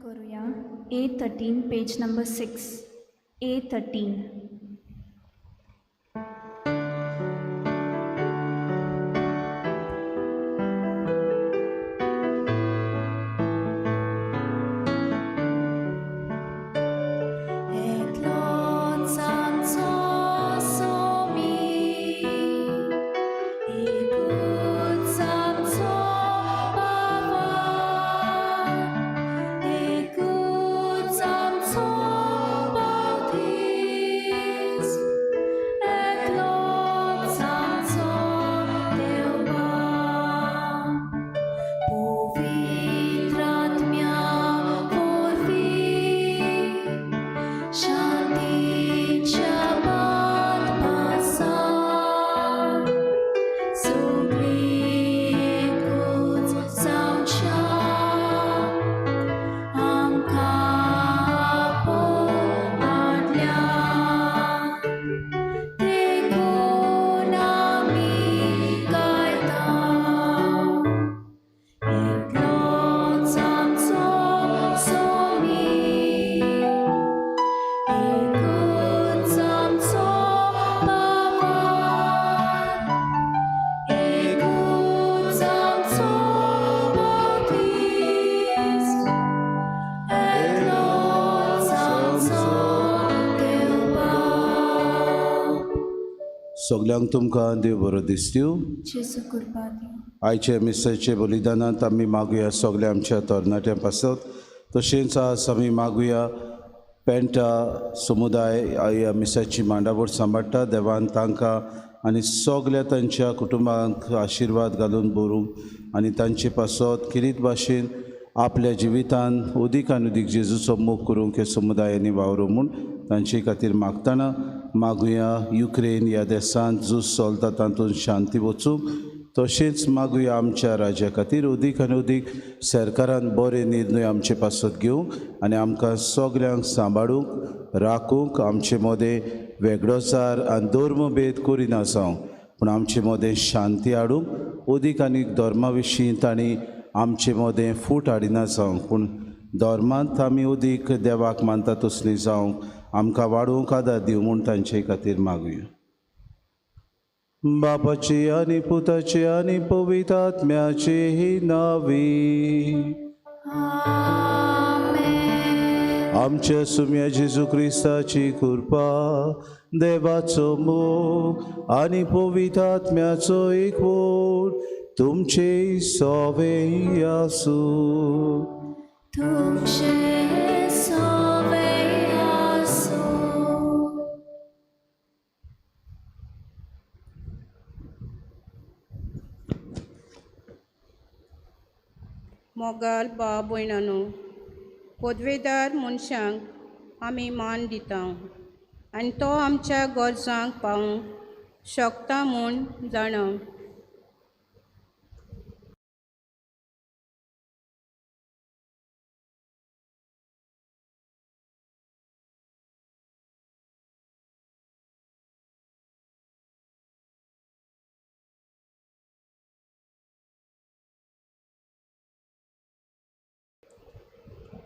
करूया A13 page number 6 A13. सगल्यांक तुमकां देव बरो दीस दिवं. जेसू कृपा दिवं. आयचे मिसाचे बलिदानांत आमी मागुया सगळे आमच्या तरणाट्यां पासत. तशेंच आज आमी मागुया पेंटा समुदाय ह्या मिसाची मांडावळ सांबाळटा. देवान तांकां आनी सगल्या तांच्या कुटुंबांक आशिर्वाद घालून दवरूं आनी तांचे पासत किरीत भाशेन आपल्या जिवितान उदीक आनी उदीक जेजूचो मोग करूंक हे समुदायांनी वावरूं म्हूण तांचे खातीर मागतना मागुया युक्रेन ह्या देशांत झूज चलता तातूंत शांती वचूंक. तशेंच मागुया आमच्या राज्या खातीर उदीक आनी उदीक सरकारान बरे निर्णय आमचे पासत घेवंक आनी आमकां सगल्यांक सांबाळूंक राखूंक. आमचे मदें वेगळोचार आनी धर्मभेद करिना जावं पूण आमचे मदें शांती हाडूंक उदीक आनी धर्मा विशीं तांणी आमचे मदें फूट हाडिना जावं पूण धर्मांत आमी उदीक देवाक मानता तसलीं जावंक आमकां वाडोवंक आदार दिवं म्हूण तांचे खातीर मागुया. बापाचे आनी पुताचे आनी पवित्र आत्म्याचे ही नावी आमच्या सुम्या जेजू क्रिस्ताची कृपा देवाचो मोग आनी पवित्र आत्म्याचो एकवट तुमचे सवे आसूं. मोगाल भाव भयणांनो, पदवेदार मनशांक आमी मान दिता आनी तो आमच्या गरजांक पावूंक शकता म्हूण जाणा.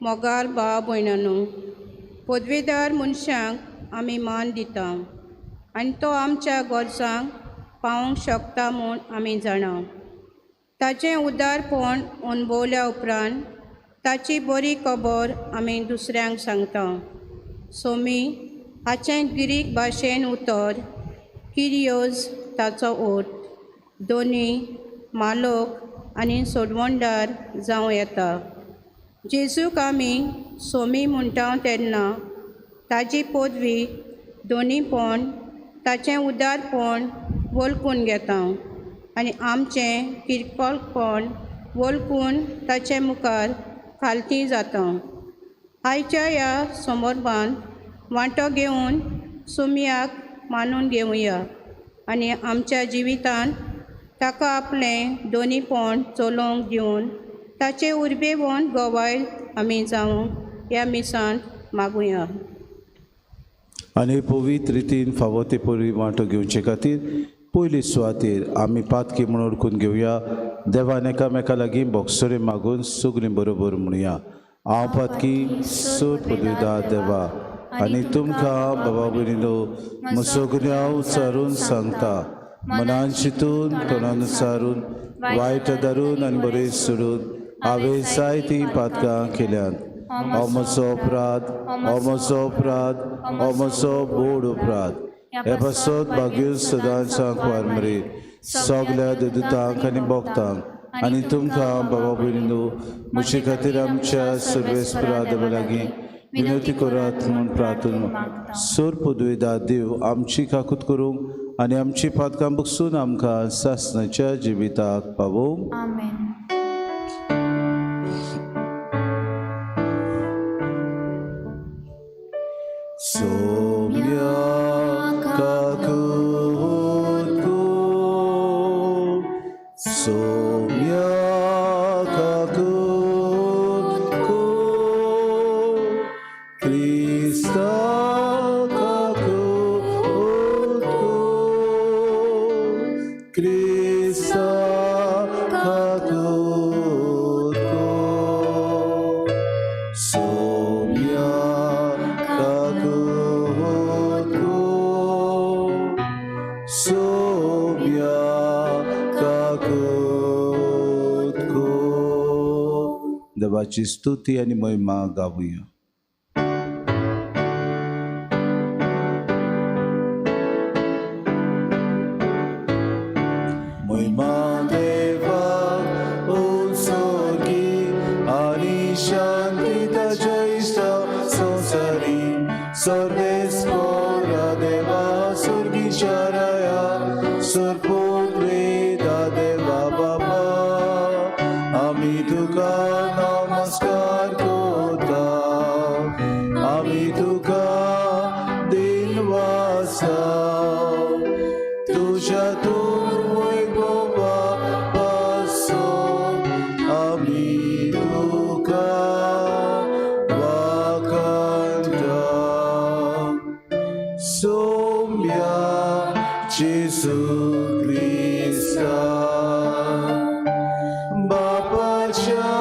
मोगाल भाव भयणांनो, पदवेदार मनशांक आमी मान दिता आनी तो आमच्या गरजांक पावूंक शकता म्हूण आमी जाणा. ताचें उदारपण अणभवल्या उपरांत ताची बरी खबर आमी दुसऱ्यांक सांगता. सोमी हाचें ग्रीक भाशेन उतर किरियोज ताचो अर्थ दोनी मालक आनी सोडवणदार जावं येता. जेजूक आमी सोमी म्हणटा तेन्ना ताजी पदवी दोनीपण ताचें उदारपण वळखून घेता आनी आमचें किरकोळपण वळखून ताचे मुखार खालती जाता. आयच्या ह्या समारंभांत वांटो घेवन सोमयाक मानून घेवया आनी आमच्या जिवितांत ताका आपलें दोनीपण चलोवंक दिवन ताचे उर्बेवण गोवायल आमी जावंक ह्या मिसांत मागुया. आनी पवित्र रितीन फावो ते पयलीं वांटो घेवचे खातीर पयली सुवातेर आमी पातकी म्हूण ओळखून घेवया. देवान एकामेका लागीं बोगसोरे मागून सगलीं बरोबर म्हणुया. हांव पातकी सूर पदवीदार देवा आनी तुमकां बाबा भयणीनो म्हसोगण्या उच्चारून सांगता, मनान चिंतून तोंडान उच्चारून वायट धरून आनी बरें सोडून हांवें जायतीं पातकां केल्यात. हो म्हजो अपराध, हो म्हजो अपराध, हो म्हजो बोड अपराध. हे पासत भाग्यो सदांच सांकवार मरे सगल्या देदूतांक आनी भोगतांक आनी तुमकां बाबा भयणीनो म्हजे खातीर आमच्या सर्वेस्परा देवा लागीं विनवती करात म्हूण प्रार्थना. सूर पदवीदार देव आमची काकूत करूंक आनी आमची पातकां बगसून आमकां सासणाच्या जिविताक पावोवंक. आमेन. सोम्या काकूत को, सोम्या काकूत को, क्रिस्ता काकूत को, क्रिस्ता काकूत को, सोम्या काकूत को, सोम्या काकूत को. देवाची स्तुती आनी महिमा गावुया. महिमा देवाक उत्सर्गी आनी शांती ताच्या इश्टा संवसारी. सर्वेस्परा देवा सुर्गीच्या राया, सुरपदवीदार देवा बाबा, आमी तुका नमस्कार करता, आमी तुका दिनवासा. तुझ्यातून वैभवा पासून आमी तुका वाखाणटा. सोम्या जेजू क्रिस्ता, बापाच्या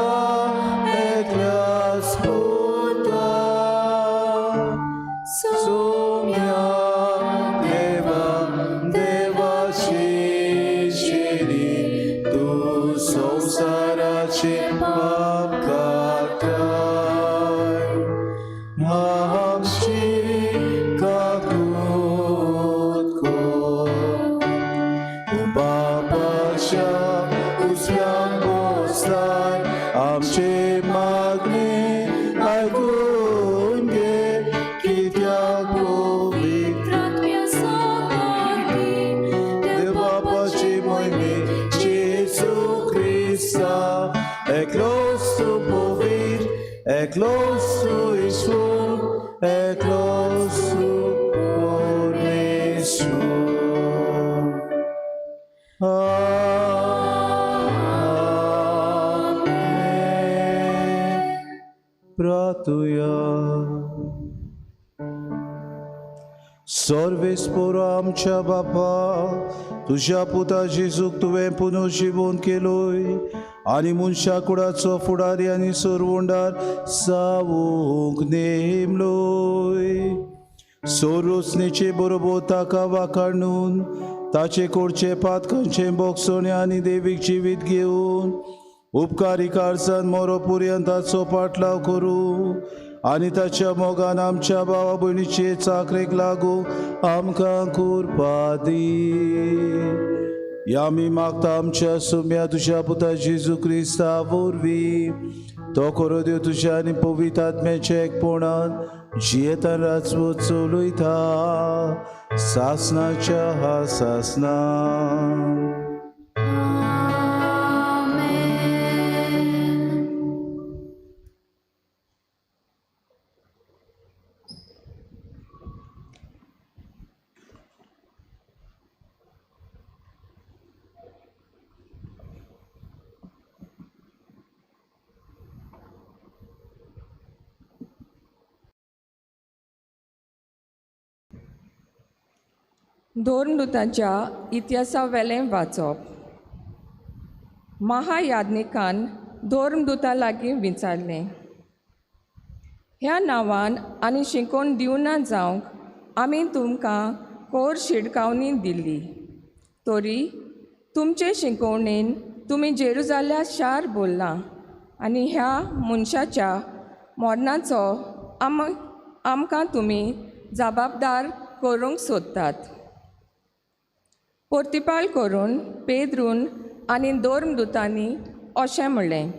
एकल्याच पुता, सोम्या देवा देवाची शेरी, तू संवसाराचे पाप काताय. आमची काकूत को, बापाच्या उजव्यान बसलाय. आमचे मागणे आयकून घे, कित्याक पवित्र देव बापाचे मोहिमे जेजू क्रिस्ता, एकलोच तू पवित्र, एकलोच तू ईश्वर, एकलोच तू परमेश्वर. आमेन. प्रार्थुया. सर्वेस्परा आमच्या बापा, तुझ्या पुता जेजूक तुवें पुनर्जीवन केलोय आनी मनशा कुळाचो फुडारी आनी सोरवोंडार जावूंक नेमलोय. सोरोसनेचे बरोबर ताका वाखाणून ताचे कोडचे पातकांचे बोगसोणे आनी देवीक जिवीत घेवन उपकारी कारसान मोरो पर्यंताचो पाटलाव करूं आनी ताच्या मोगान आमच्या भावा भयणीचे चाकरेक लागूं आमकां कृपा दी. आमी मागता आमच्या सोम्या तुझ्या पुता जेजू क्रिस्ता वरवीं. तो करो देव तुझ्या आनी पवित्र आत्म्याच्या एकपणान जियेतान राजवट चलयता सासणाच्या हा सासणान. धोरणदूतांच्या इतिहासा वेलें वाचप. महायाज्ञिकान धोरणदूता लागीं विचारलें, ह्या नांवान आनी शिकोवन दिवना जावंक आमी तुमकां कोर शिडकावणी दिल्ली. तोरी तुमचे शिकवणेन तुमी जेरुजाल्या शार बोल्ला आनी ह्या मनशाच्या मोडणाचो आमकां तुमी जबाबदार करूंक सोदतात. पोर्तिपाळ करून पेद्रून आनी धोर्मदुतांनी अशें म्हणलें,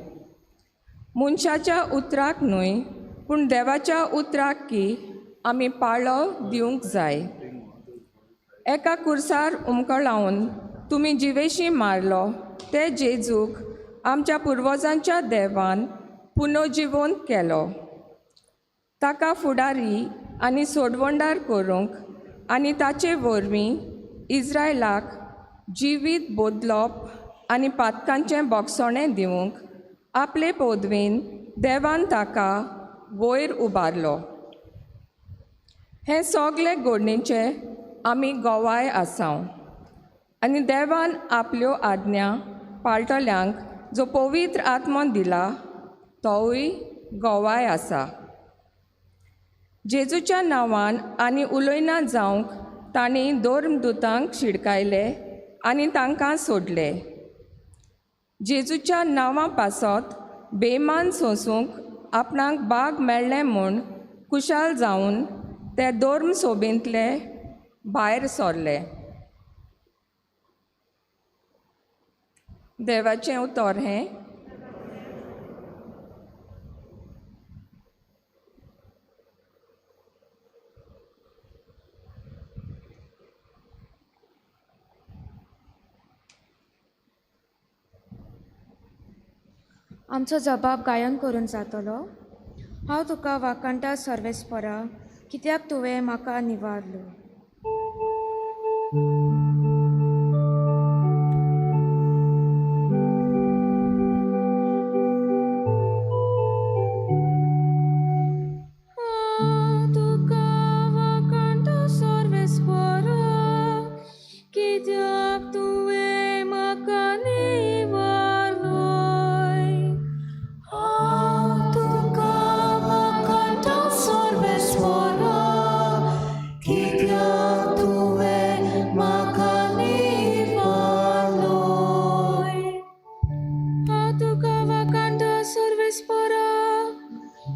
मनशाच्या उतराक न्हय पूण देवाच्या उतराक की आमी पाळो दिवंक जाय. एका कुर्सार उमकळावन तुमी जिवेशी मारलो ते जेजूक आमच्या पुर्वजांच्या देवान पुनर्जिवंत केलो. ताका फुडारी आनी सोडवंडार करूंक आनी ताचे वरवीं इस्रायलाक जिवीत बोदलोप आनी पातकांचें बोगसोणें दिवंक आपले पोदवेन देवान ताका वयर उबारलो. हें सगलें घडणेचे आमी गोवाय आसांव आनी देवान आपल्यो आज्ञा पाळटल्यांक जो पवित्र आत्मो दिला तोवूय गोवाय आसा. जेजूच्या नांवान आनी उलयना जावंक तांणी धोर्मदुतांक शिडकायले आनी तांकां सोडले. जेजूच्या नांवा पासत बेमान सोंसूंक आपणाक बाग मेळ्ळें म्हूण कुशाल जावन ते धोर्म सोबेंतले भायर सरले. देवाचें उतर हें. आमचो जबाब गायन करून जातलो. हांव तुका वाकणटा सर्वेस्परा, कित्याक तुवें म्हाका निवारलो.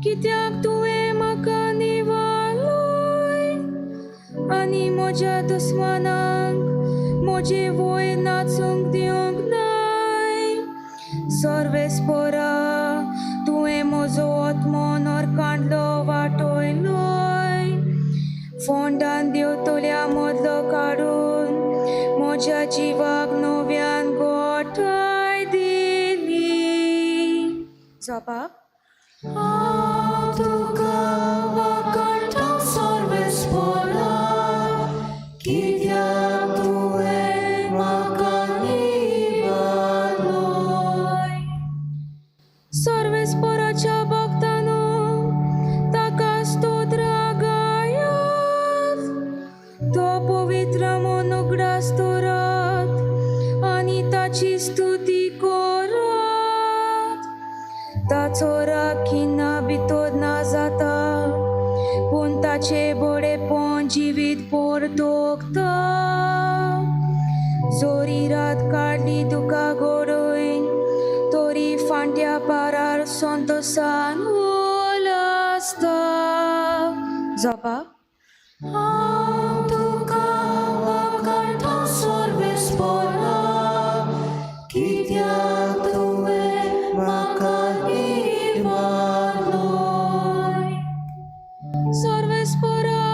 कित्याक तुवें म्हाका निवारलोय आनी म्हज्या दुस्मानांक म्हजे वयर नाचूंक दिवंक नाय. सर्वेस्परा तुवें म्हजो आत्मो नरकांतलो वाटयलोय. फोंडान देंवतल्या मदलो काडून म्हज्या जिवाक नव्यान गोठाय दिली. जबाब तुका वाकणटा सर्वेस्परा, कित्याक तुवें म्हाका निवारलोय. सर्वेस्पराच्या भक्तांनो, ताका स्तोत्र गायात. तो पवित्र म्हूण उगडास दवरात आनी ताची स्तुती करात. ताचो राग खिन्ना भितर ना जाता, पूण ताचे बडेपण जिवीत भर दोगता. जोरी रात काडली तुका घडोवन, तोरी फांट्या पारार संतोशान उलासता. जबाब तुका वाकणटा सर्वेस्परा, कित्याक तुवें म्हाका निवारलोय. सर्वेस्परा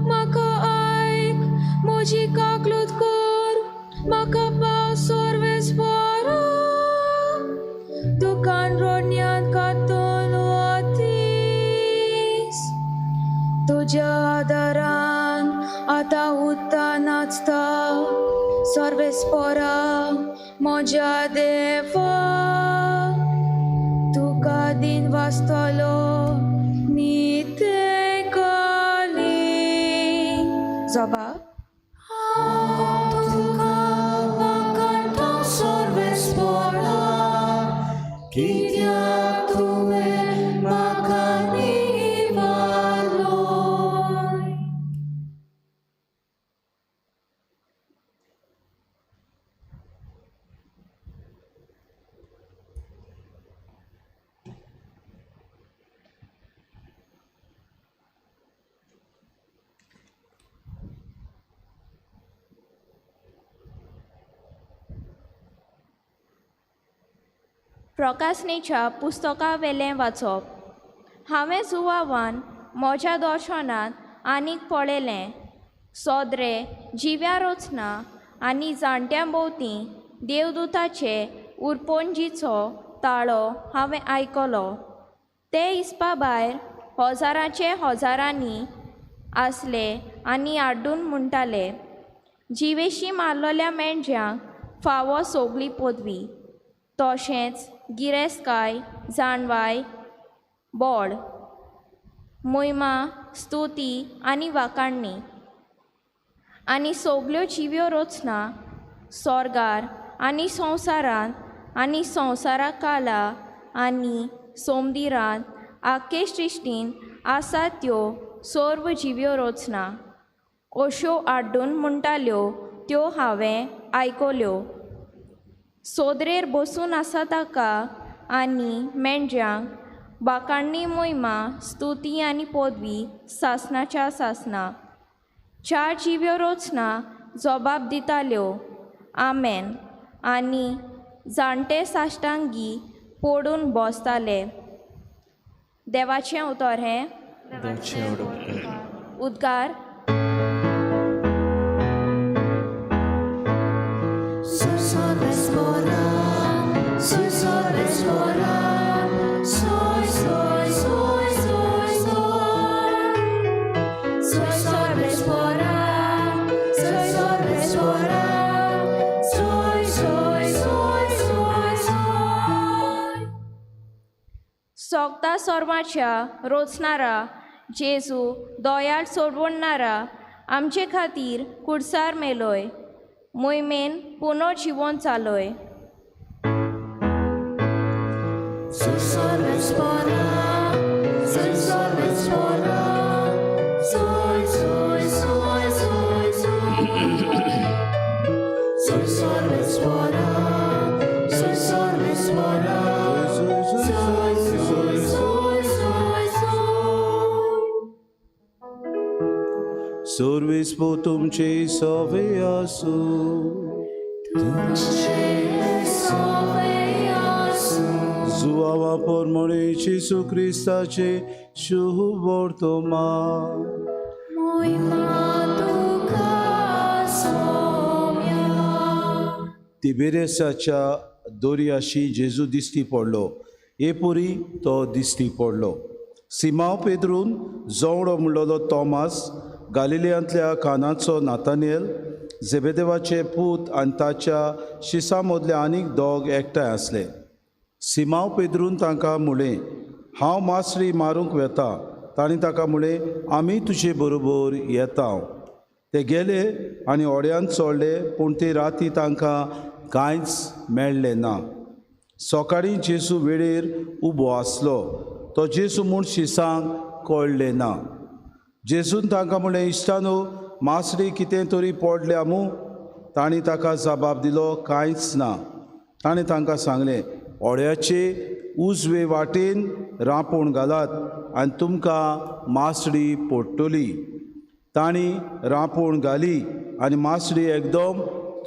म्हाका आयक, म्हजी काकलूत कर, म्हाका पाव सर्वेस्परा. दुकान रोडण्यान कातलो दीस, तुज्या आदारान आतां उठता नाचता. सर्वेस्परा म्हज्या देवा, तुका दिन वाचतलो निते काली. जबाब तुका वाकणटा सर्वेस्परा, कित्याक तुवें म्हाका निवारलोय. प्रकाशनेच्या पुस्तका वेलें वाचप. हांवें जुवावान म्हज्या दर्शनांत आनीक पळयलें, सोदरे जिव्या रचना आनी जाणट्यां भोवतीं देवदूताचे उरपोंजीचो ताळो हांवें आयकलो. ते हिसपा भायर हजारांचे हजारांनी आसले आनी आड्डून म्हणटाले, जिवेशी मारलेल्या मेंढ्यांक फावो सोगली पदवी, तशेंच गिरेस्तकाय, जाणवाय, बोड, मोहिमा, स्तुती आनी वाखाणणी आनी सोगल्यो जिव्यो रचना स्वर्गार आनी संवसारांत आनी संवसारा काला आनी सोमदिरांत आख्खे सृश्टीन आसात त्यो सर्व जिव्यो रचना अश्यो आड्डून म्हणटाल्यो त्यो हांवें आयकल्यो. सोदरेर बसून आसा ताका आनी मेंढ्यांक वाखाणणी, मोहिमा, स्तुती आनी पदवी सासणाच्या सासना. 4 जिव्यो रचना जबाब दिताल्यो, आमेन, आनी जाणटे साश्टांगी पडून बसताले. देवाचें उतर हें उद्गार. सोगता सर्वाच्या रोचणारा जेजू, दोयाळ सोडवणारा, आमचे खातीर कुडसार मेलोय, मोहिमेन पुनर्जीवन जालोय. Sorvispo तुमचे सवे आसू, जुवावा पोरमोळे जेसू क्रिस्ताचे शुभ वर्तमा. तिबेरेसाच्या दोरयाशी जेजू दिश्टी पडलो. एपुरी तो दिश्टी पडलो. सिमांव पेद्रून जवळो म्हणलोलो तोमास, गालिलियांतल्या कानाचो नातानियल, झेबेदेवाचे पूत आनी ताच्या शिसां मदले आनीक दोग एकठांय आसले. सिमांव पेद्रून तांकां म्हळें, हांव मासरी मारूंक वेता. तांणी ताका म्हळें, आमी तुजे बरोबर येता. ते गेले आनी ओड्यांत चोडले, पूण ते राती तांकां कांयच मेळ्ळें ना. सकाळीं जेजू वेळेर उबो आसलो. तो जेजू म्हूण शिसांक कळ्ळें ना. जेजून तांकां म्हळें, इश्टानो, मासरी कितें तरी पडल्या मूं? तांणी ताका जबाब दिलो, कांयच ना. ताणें तांकां सांगलें, ओड्याचे उजवे वाटेन रांपोण घालात आनी तुमकां मासडी पडटली. तांणी रांपोण घाली आनी मासडी एकदम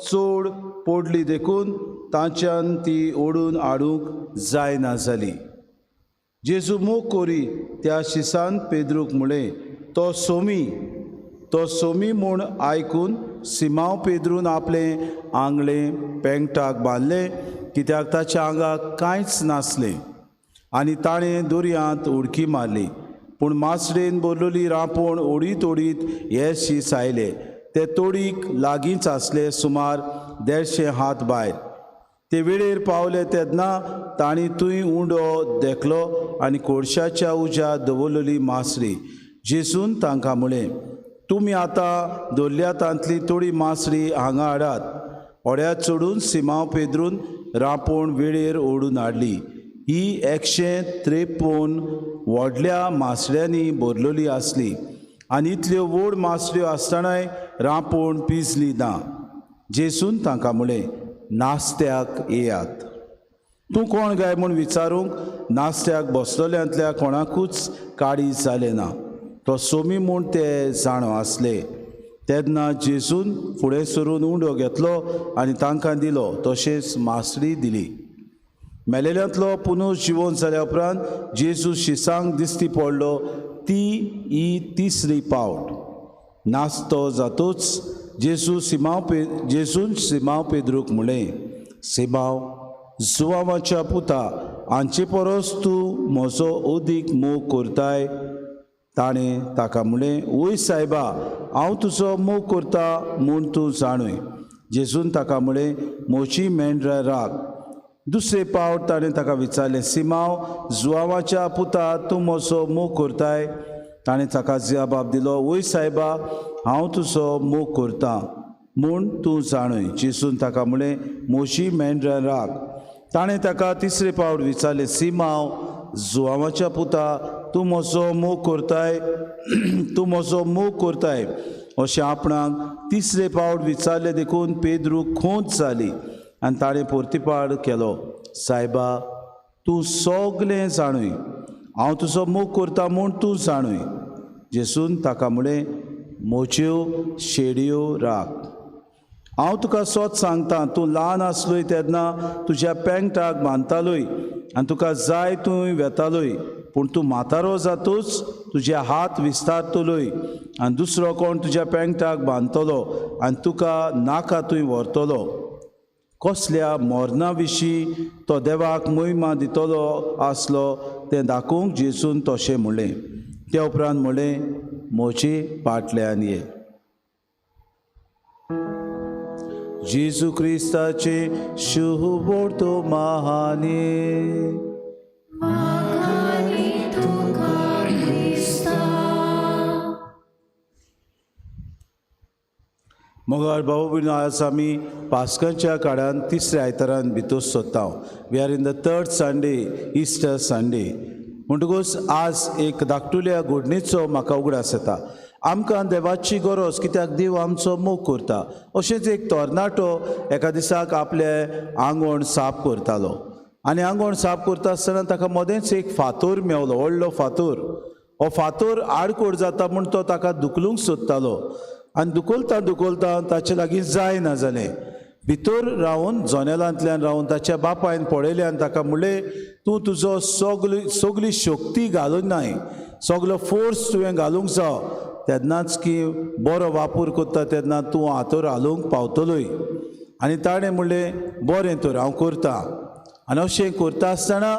चड पडली देखून तांच्यान ती ओडून हाडूंक जायना जाली. जेजू मोग कोरी त्या शिसान पेद्रूक म्हळें, तो सोमी म्हूण आयकून सिमांव पेद्रून आपलें आंगलें पेंगटाक बांदलें, कित्याक ताच्या आंगाक कांयच नासलें, आनी ताणें दर्यांत उडकी मारली. पूण मासडेन भरलेली रांपोण ओडीत ओडीत हे शीस आयले. ते तोडीक लागींच आसले, सुमार 150 हात भायर. ते वेळेर पावले तेन्ना तांणी थंय उंडो देखलो आनी कोळशाच्या उज्यात दवरलेली मासडी. जेजून तांकां म्हळें, तुमी आतां दर्यांतांतली थोडी मासडी हांगा हाडात. ओड्यात चडून सिमांव पेद्रून रांपोण वेळेर ओडून हाडली. ही 153 व्हडल्या मासड्यांनी भरलेली आसली आनी इतल्यो व्हड मासड्यो आसतनाय रांपोण पिजली ना. जेजून तांकां म्हळें, नास्त्याक येयात. तूं कोण गाय म्हूण विचारूंक नास्त्याक बसलेल्यांतल्या कोणाकूच काडी जालें ना. तो सोमी म्हूण ते जाणो आसले. तेन्ना जेजून फुडें सरून उंडो घेतलो आनी तांकां दिलो, तशेंच मासडी दिली. मेलेल्यांतलो पुनर्जीवन जाल्या उपरांत जेजू शिसांक दिश्टी पडलो ती ही तिसरी पावट. नाचतो जातूच जेजून सिमांव पेद्रूक म्हणलें, सिमांव, जुवांवाच्या पुता, हांचे परस तूं म्हजो अदीक मोग करताय. ताणें ताका म्हणलें, वय सायबा, हांव तुजो मोग करता म्हूण तूं जाणय. जेजून ताका म्हणलें, म्हजी मेंढरां राख. दुसरे पावट ताणें ताका विचारलें, सिमांव, जुवांवाच्या पुता, तूं म्हजो मोग करताय. ताणें ताका जबाब दिलो, वय सायबा, हांव तुजो मोग करतां म्हूण तूं जाणय. जेजून ताका म्हणलें, म्हजी मेंढरां राख. ताणें ताका तिसरे पावट विचारलें, सिमांव, जुवांवाच्या पुता, तूं म्हजो मोग करताय तूं म्हजो मोग करताय. अशें आपणाक तिसरे पावट विचारले देखून पेद्रू खोंच जाली आनी ताणें परतीपाड केलो, सायबा, तूं सगलें जाणय, हांव तुजो मोग करता म्हूण तूं जाणय. जेजून ताका म्हणलें, म्हज्यो शेडयो राख. हांव तुका सोत सांगतां, तूं ल्हान आसलोय तेन्ना तुज्या पेंगटाक बांदतालोय आनी तुका जाय थंय वेतालोय. पूण तूं म्हातारो जातूच तुजे हात विस्तारतलोय आनी दुसरो कोण तुज्या पेंगटाक बांदतलो आनी तुका नाका थंय व्हरतलो. कसल्या मोरणा विशीं तो देवाक महिमा दितलो आसलो तें दाखोवंक जेजून तशें म्हणलें. त्या उपरांत म्हणलें, म्हजे फाटल्यान ये. जेजू क्रिस्ताचे शुभ तो महानी. मोगाळ भाऊ भयणीं, आज आमी पास्काच्या काळान तिसऱ्या आयतारान भितर सोदता. We are in the third Sunday, Easter Sunday. म्हणटकूच आज एक धाकटुल्या घडणेचो म्हाका उगडास येता. आमकां देवाची गरज, कित्याक देव आमचो मोग करता. अशेंच एक तरणाटो एका दिसाक आपलें आंगण साफ करतालो आनी आंगण साफ करता आसतना ताका मदेंच एक फातर मेवलो, व्हडलो फातर. हो फातर आडकोड जाता म्हूण तो ताका दुखलूंक सोदतालो आनी दुखोलता ताचे लागीं जायना जालें. भितर रावन जनेलांतल्यान रावन ताच्या बापायन पळयलें आनी ताका म्हणलें, तूं तुजो सगली शक्ती घालूंक नाय, सगलो फोर्स तुवें घालूंक जाय, तेन्नाच की बरो वापर करता तेन्ना तूं हातोर हालूंक पावतलोय. आनी ताणें म्हणलें, बरें तर हांव करतां. आनी अशें करता आसतना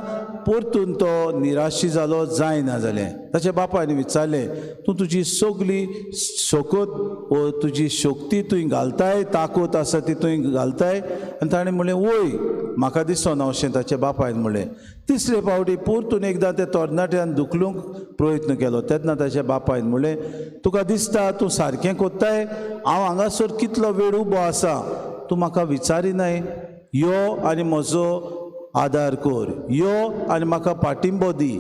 परतून तो निराशी जालो, जायना जालें. ताच्या बापायन विचारलें, तूं तुजी सगली शोकत व तुजी शक्ती तुवें घालताय, ताकत आसा ती तुवें घालताय. आनी ताणें म्हणलें, वय, म्हाका दिसना अशें ताच्या बापायन म्हणलें. तिसरे फावटी परतून एकदां त्या तरणाट्यान दुखलूंक प्रयत्न केलो तेन्ना ताच्या बापायन म्हणलें, तुका दिसता तूं सारकें कोत्ताय? हांव हांगासर कितलो वेळ उबो आसा, तूं म्हाका विचारिनाय? यो आनी म्हजो आदार कर, यो आनी म्हाका पाठिंबो दी.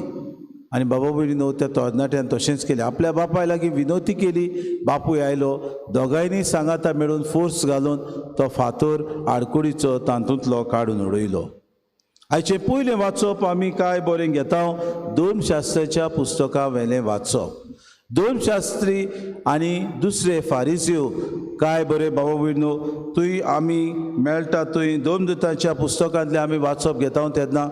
आनी बाबा भयणीनो, त्या तरणाट्यान तशेंच केलें. आपल्या बापाय लागीं विनवती केली, बापूय आयलो. दोगांयनी सांगाता मेळून फोर्स घालून तो फातर आडकुडीचो तातूंतलो काडून उडयलो. आयचें पयलें वाचप आमी काय बरें घेता धर्मशास्त्राच्या पुस्तका वेलें वाचप. धर्मशास्त्री आनी दुसरे फारिझीव काय बरें बाबा भयणीनो, थंय आमी मेळटा थंय धर्मदुतांच्या पुस्तकांतलें आमी वाचप घेता तेन्ना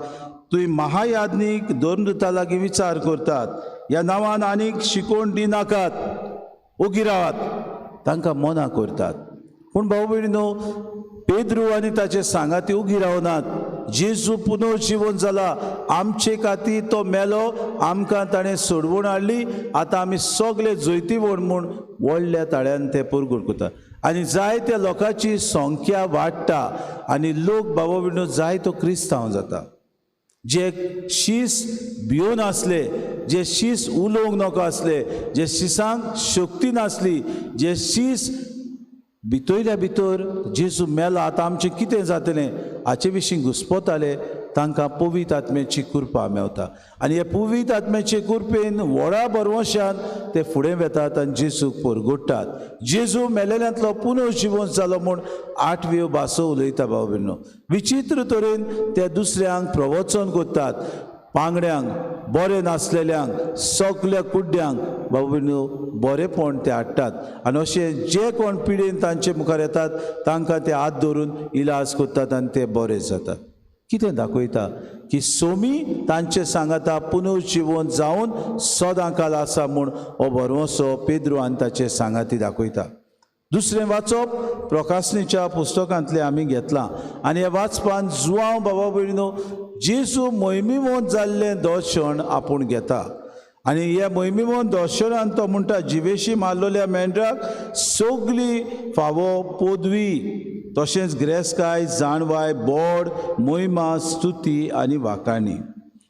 थंय महायाज्ञीक धर्मदुता लागीं विचार करतात, ह्या नांवान आनीक शिकोवण दिनाकात, ओगी रावात, तांकां मना करतात. पूण बाबा भयणीनो, पेद्रू आनी ताचे सांगाती ओगी रावनात. जेजू पुनर्जीवन जाला, आमचे खातीर तो मेलो, आमकां ताणें सोडवण हाडली. आतां आमी सगळे जैतीवण म्हूण व्हडल्या ताळ्यान ते परगूड करतात. आनी जायत्या लोकांची संख्या वाडटा आनी लोक बाबा भयणीनो जायतो क्रिस्तांव जाता. जे शीस भिवन आसले, जे शीस उलोवंक नको आसले, जे शिसांक शक्ती नासली, जे शीस भितरल्या भितर जेजू मेला, आतां आमचें कितें जातलें हाचे विशीं घुस्पताले, तांकां पवित्र आत्म्याची कृपा मेवता. आनी हे पवित्र आत्म्याचे कृपेन व्हडा बरवशान ते फुडें वेतात आनी जेजूक परगोडटात. जेजू मेलेल्यांतलो पुनर्जीवन जालो म्हूण 8व्यो भासो उलयता बाबा भयणीनो. विचित्र तरेन ते दुसऱ्यांक प्रवचन करतात, पांगड्यांक, बरें नासलेल्यांक, सगल्या कुड्ड्यांक बाबा भयणीनो बरेपण ते हाडटात. आनी अशें जे कोण पिडेन तांचे मुखार येतात तांकां ते हात धरून इलाज करतात आनी ते बरे जातात. कितें दाखयता की सोमी तांचे सांगाता पुनर्जीवन जावन सदां काल आसा म्हूण हो बरवसो पेद्रू आनी ताचे सांगाती दाखयता. दुसरें वाचप प्रकाशनेच्या पुस्तकांतलें आमी घेतलां आनी हे वाचपान जुआंव बाबा भयणीनो जेजू मोहिमेमोन जाल्लें दर्शन आपूण घेता. आनी ह्या मोहिमेमोन दर्शनान तो म्हणटा जिवेशी मारलोल्या मेंढराक सगली फावो पदवी तशेंच ग्रेस्काय जाणवाय बोड मोहिमा स्तुती आनी वाखाणी.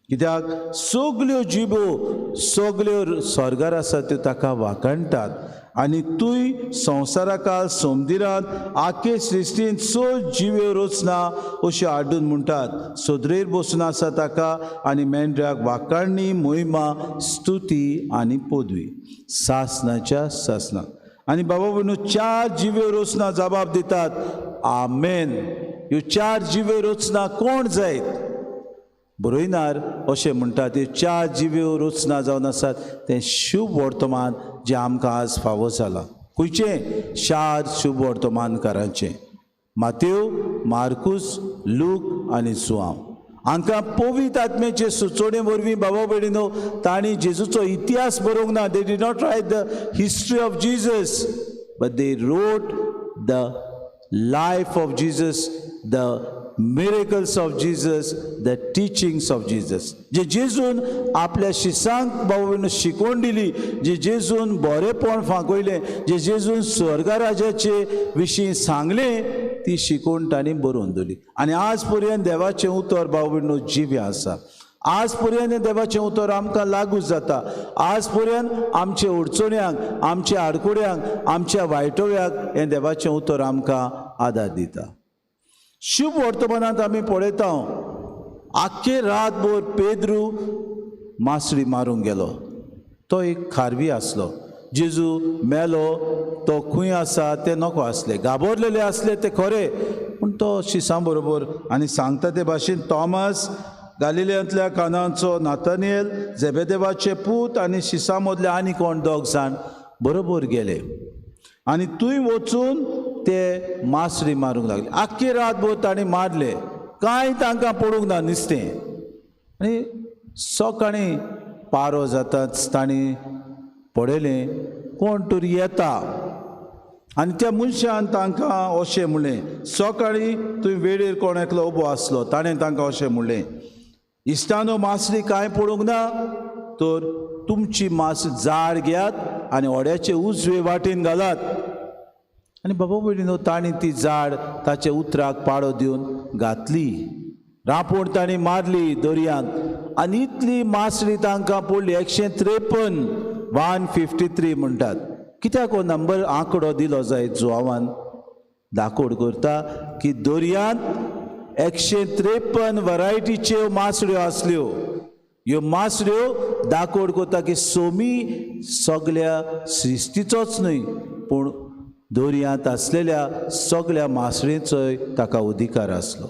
कित्याक सगल्यो जिबो सगल्यो स्वर्गार आसा त्यो ताका वाखाणटात आनी तूंय संवसाराकाल समदिरांत आखे सृश्टीन चड जिव्यो रचना अश्यो हाडून म्हणटात सोदरेर बसून आसा ताका आनी मेंढराक वाखाणणी मोहिमा स्तुती आनी पदवी सासनाच्या सासना. आनी बाबा भयणू 4 जिव्यो रचना जबाब दितात आमेन. ह्यो 4 जिव्यो रचना कोण जायत बरयनार अशें म्हणटात. ह्यो 4 जिव्यो रचना जावन आसात तें शुभ वर्तमान जें आमकां आज फावो जाला. खंयचें 4 शुभ वर्तमानकारांचें मातेव मार्कूस लूक आनी जुआंव. हांकां पवित्र आत्म्याचे सुचोवणे वरवीं बाबा भयणीनो तांणी जेजूचो इतिहास बरोवंक ना. They did not write the history of Jesus but they wrote the life of Jesus, the miracles of Jesus, the teachings of Jesus. जे जेजून आपल्या शिसांक बाबा शिकोवन दिली, जे जेजून बरेपण फांकयलें, जे जेजून स्वर्गा राजाचे विशीं सांगलें ती शिकोवन तांणी बरोवन दवरली. आनी आज पर्यंत देवाचें उतर बाबा जिव्य आसा. आज पर्यंत देवाचें उतर आमकां लागू जाता. आज पर्यंत आमच्या अडचण्यांक आमच्या आडकोड्यांक आमच्या वायटव्याक हें देवाचें उतर आमकां आदार दिता. शुभ वर्तमानांत आमी पळयता आख्खे रातभर पेद्रू मासडी मारूंक गेलो. तो एक खारवी आसलो. जेजू मेलो तो खंय आसा तें नको आसलें. घाबरलेले आसले तें खरें पूण तो शिसां बरोबर आनी सांगता ते भाशेन तोमास गालिलेंतल्या कानांचो नाथानिएल झेबेदेवाचे पूत आनी शिसां मदले आनी कोण 2 जाण बरोबर गेले आनी थंय वचून ते मासडी मारूंक लागले. आख्खी रातभर तांणी मारले कांय तांकां पडूंक ना नुस्तें. आनी सकाळीं पारो जाताच तांणी पळयलें कोण तरी येता आनी त्या मनशान तांकां अशें म्हणलें. सकाळीं थंय वेळेर कोण एकलो उबो आसलो ताणें तांकां अशें म्हणलें इश्टानो मासडी कांय पडूंक ना तर तुमची मास जाड घेयात आनी ओड्याचे उजवे वाटेन घालात. आनी बाबा भयणीनो तांणी ती जाड ताचे उतराक पाडो दिवन घातली. रांपोण तांणी मारली दर्यांत आनी इतली मासडी तांकां पडली 153 153 म्हणटात. कित्याक हो नंबर आंकडो दिलो जायत जुआंवान दाखोड करता की दर्यांत 153 वरायटीच्यो मासड्यो आसल्यो. ह्यो मासड्यो दाखोड करता की सोमी सगल्या सृश्टीचोच न्हय पूण दर्यांत आसलेल्या सगल्या मासळेचोय ताका अधिकार आसलो.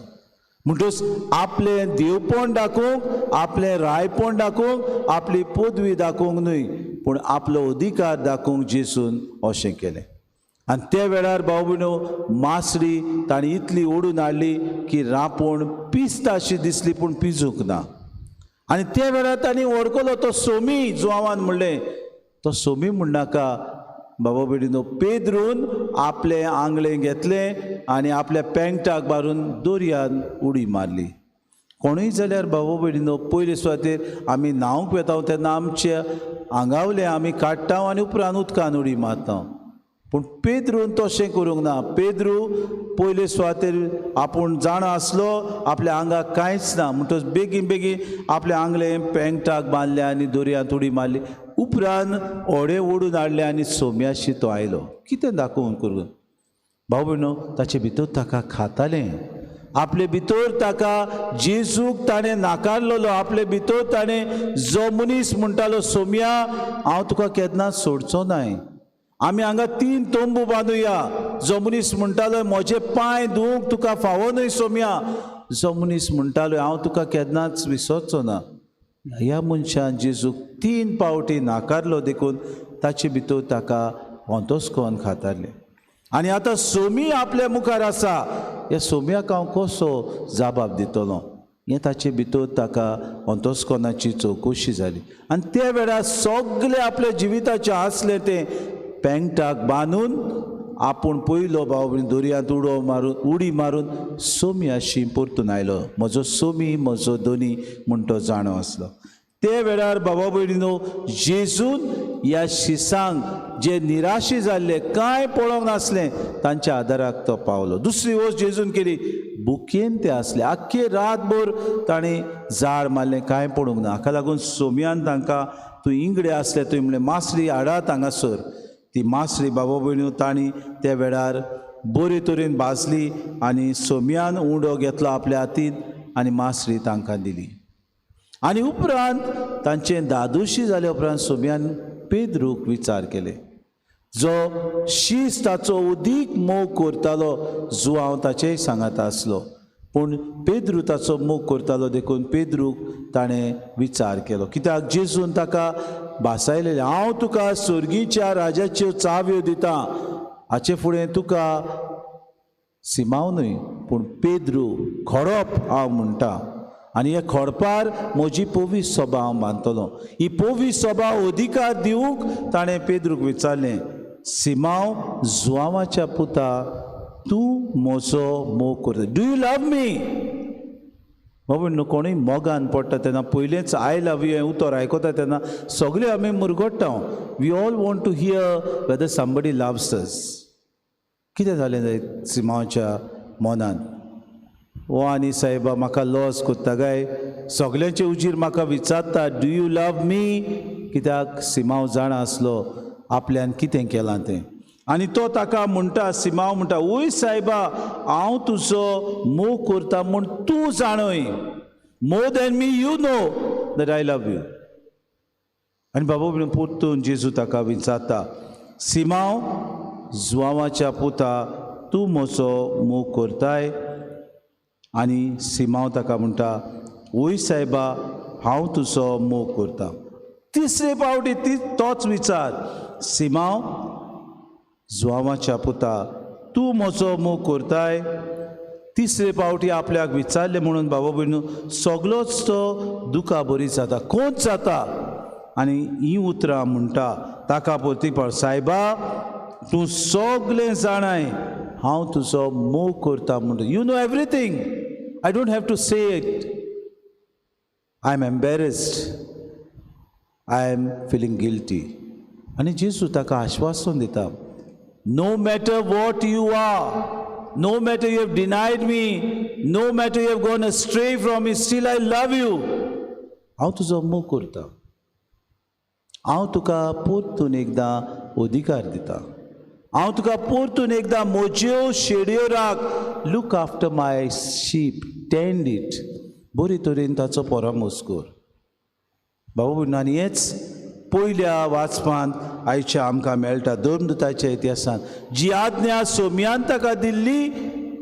म्हणटच आपलें देवपण दाखोवंक आपलें रायपण दाखोवंक आपली पदवी दाखोवंक न्हय पूण आपलो अधिकार दाखोवंक जेजून अशें केलें. आनी त्या वेळार भावभयणो मासडी तांणी इतली ओडून हाडली की रांपोण पिस्त अशी दिसली पूण पिजूंक ना. आनी त्या वेळार तांणी वळखलो तो सोमी. जुआंवान म्हणलें तो सोमी म्हणनाका बाबा भयणीनो. पेद्रून आपले आंगलें घेतलें आनी आपल्या पेंगटाक मारून दर्यान उडी मारली. कोणूय जाल्यार बाबा भयणीनो पयले सुवातेर आमी न्हांवंक वेता तेन्ना आमचे आंगावलें आमी काडटा आनी उपरांत उदकान उडी मारता पूण पेद्रून तशें करूंक ना. पेद्रू पयले सुवातेर आपूण जाणा आसलो आपल्या आंगाक कांयच ना म्हणटच बेगीन बेगीन आपल्या आंगलें पेंगटाक बांदलें आनी दर्यांत उडी मारली. उपरांत ओडे ओडून हाडले आनी सोम्याशी तो आयलो. कितें दाखोवन करून भाव भयणो ताचे भितर ताका खातालें. आपले भितर ताका जेजूक ताणें नाकारलेलो. आपले भितर ताणें जो मनीस म्हणटालो सोम्या हांव तुका केन्नाच सोडचो नाय. आमी हांगा 3 तोंबू बांदुया. जो मनीस म्हणटालो म्हजे पांय धुवंक तुका फावो न्हय सोम्या. जो मनीस म्हणटालो हांव तुका केन्नाच विसरचो ना. ह्या मनशान जेजूक 3 पावटी नाकारलो देखून ताचे भितर ताका होंतोसकोन खाताले. आनी आतां सोमी आपल्या मुखार आसा. ह्या सोम्याक हांव कसो जबाब दितलो. हें ताचे भितर ताका अंतस्करणाची चवकशी जाली आनी त्या वेळार सगळे आपल्या जिविताचें आसलें तें पेंगटाक बांदून आपूण पयलो भाव भयण दर्यांत उडी मारून सोमी आशी परतून आयलो. म्हजो सोमी म्हजो दोनी म्हूण तो जाणो आसलो. ते वेळार बाबा भयणीनो जेजून ह्या शिसांक जे निराशी जाल्ले कांय पळोवंक नासलें तांच्या आदाराक तो पावलो. दुसरी वस्त जेजून केली, बुकेन ते आसले, आख्खे रातभर ताणें झाड मारलें कांय पडूंक ना. हाका लागून सोमयान तांकां तूं इंगडे आसले थंय म्हणलें मासली हाडात हांगासर. ती मासली बाबा भयण्यो तांणी त्या वेळार बरे तरेन भाजली आनी सोमयान उंडो घेतलो आपल्या हातीन आनी मासली तांकां दिली. आनी उपरांत तांचें दादोशी जाले उपरांत सोमयान पेद्रूक विचार केले, जो शीस ताचो उदीक मोग करतालो जो हांव ताचेय सांगात आसलो. पूण पेद्रू ताचो मोग करतालो देखून पेद्रूक ताणें विचार केलो, कित्याक जेजून ताका भासायलेलें, हांव तुका स्वर्गीच्या राजाच्यो चाव्यो दितां, हाचे फुडें तुका सिमाव न्हय पूण पेद्रू खडप हांव म्हणटा आनी ह्या खडपार म्हजी पोवी सभा हांव बांदतलो. ही पोवी सभा अधिकार दिवंक ताणें पेद्रूक विचारलें, सिमाव जुआंवाच्या पुता तूं म्हजो मोग करता, डू यू लव मी? बाबा न्हू कोणूय मोगान पडटा तेन्ना पयलेंच आय लव यू हें उतर आयकता तेन्ना सगळे आमी मुरगोडटा. We all want to hear whether somebody loves us. कितें जालें सिमावाच्या मनान? ओ आनी सायबा म्हाका लॉस कोत्ता काय, सगळ्यांचे उजीर म्हाका विचारता डू यू लव मी? कित्याक सिमाव जाणा आसलो आपल्यान कितें केलां तें. आनी तो ताका म्हणटा, सिमाव म्हणटा, ओय सायबा हांव तुजो मोग करता म्हूण तूं जाणय, more than me you know that I love you. आनी बाबा म्हणून परतून जेजू ताका विचारता, सिमाव जुआंवाच्या पुता तूं म्हजो मोग करताय? आनी सिमाव ताका म्हणटा, ओय सायबा हांव तुजो मोग करता. तिसरे फावटी तोच विचार, सिमाव जुआंवाच्या पुता तूं म्हजो मोग करताय? तिसरे फावटी आपल्याक विचारले म्हणून बाबा भयणू सगळोच तो दुखा बरी जाता, खोंच जाता. आनी ही उतरां म्हणटा ताका परती, सायबा तूं सगळें जाणाय हांव तुजो मोग करता म्हणटा. You know everything, I don't have to say it. I am embarrassed, I am feeling guilty. आनी जेजू ताका आश्वासन दिता, no matter what you are, no matter you have denied me, no matter you have gone astray from me, still I love you. हांव तुजो मोग करता, हांव तुका परतून एकदां अधिकार दिता, हांव तुका परतून एकदां म्हज्यो शेडयो राख, लूक आफ्टर माय शीप, टेंड इट, बरे तरेन ताचो परामोस कर. बाबा भयणांनी हेच पयल्या वाचपांत आयच्या आमकां मेळटा. धर्मदुताच्या इतिहासान जी आज्ञा सोमयान ताका दिल्ली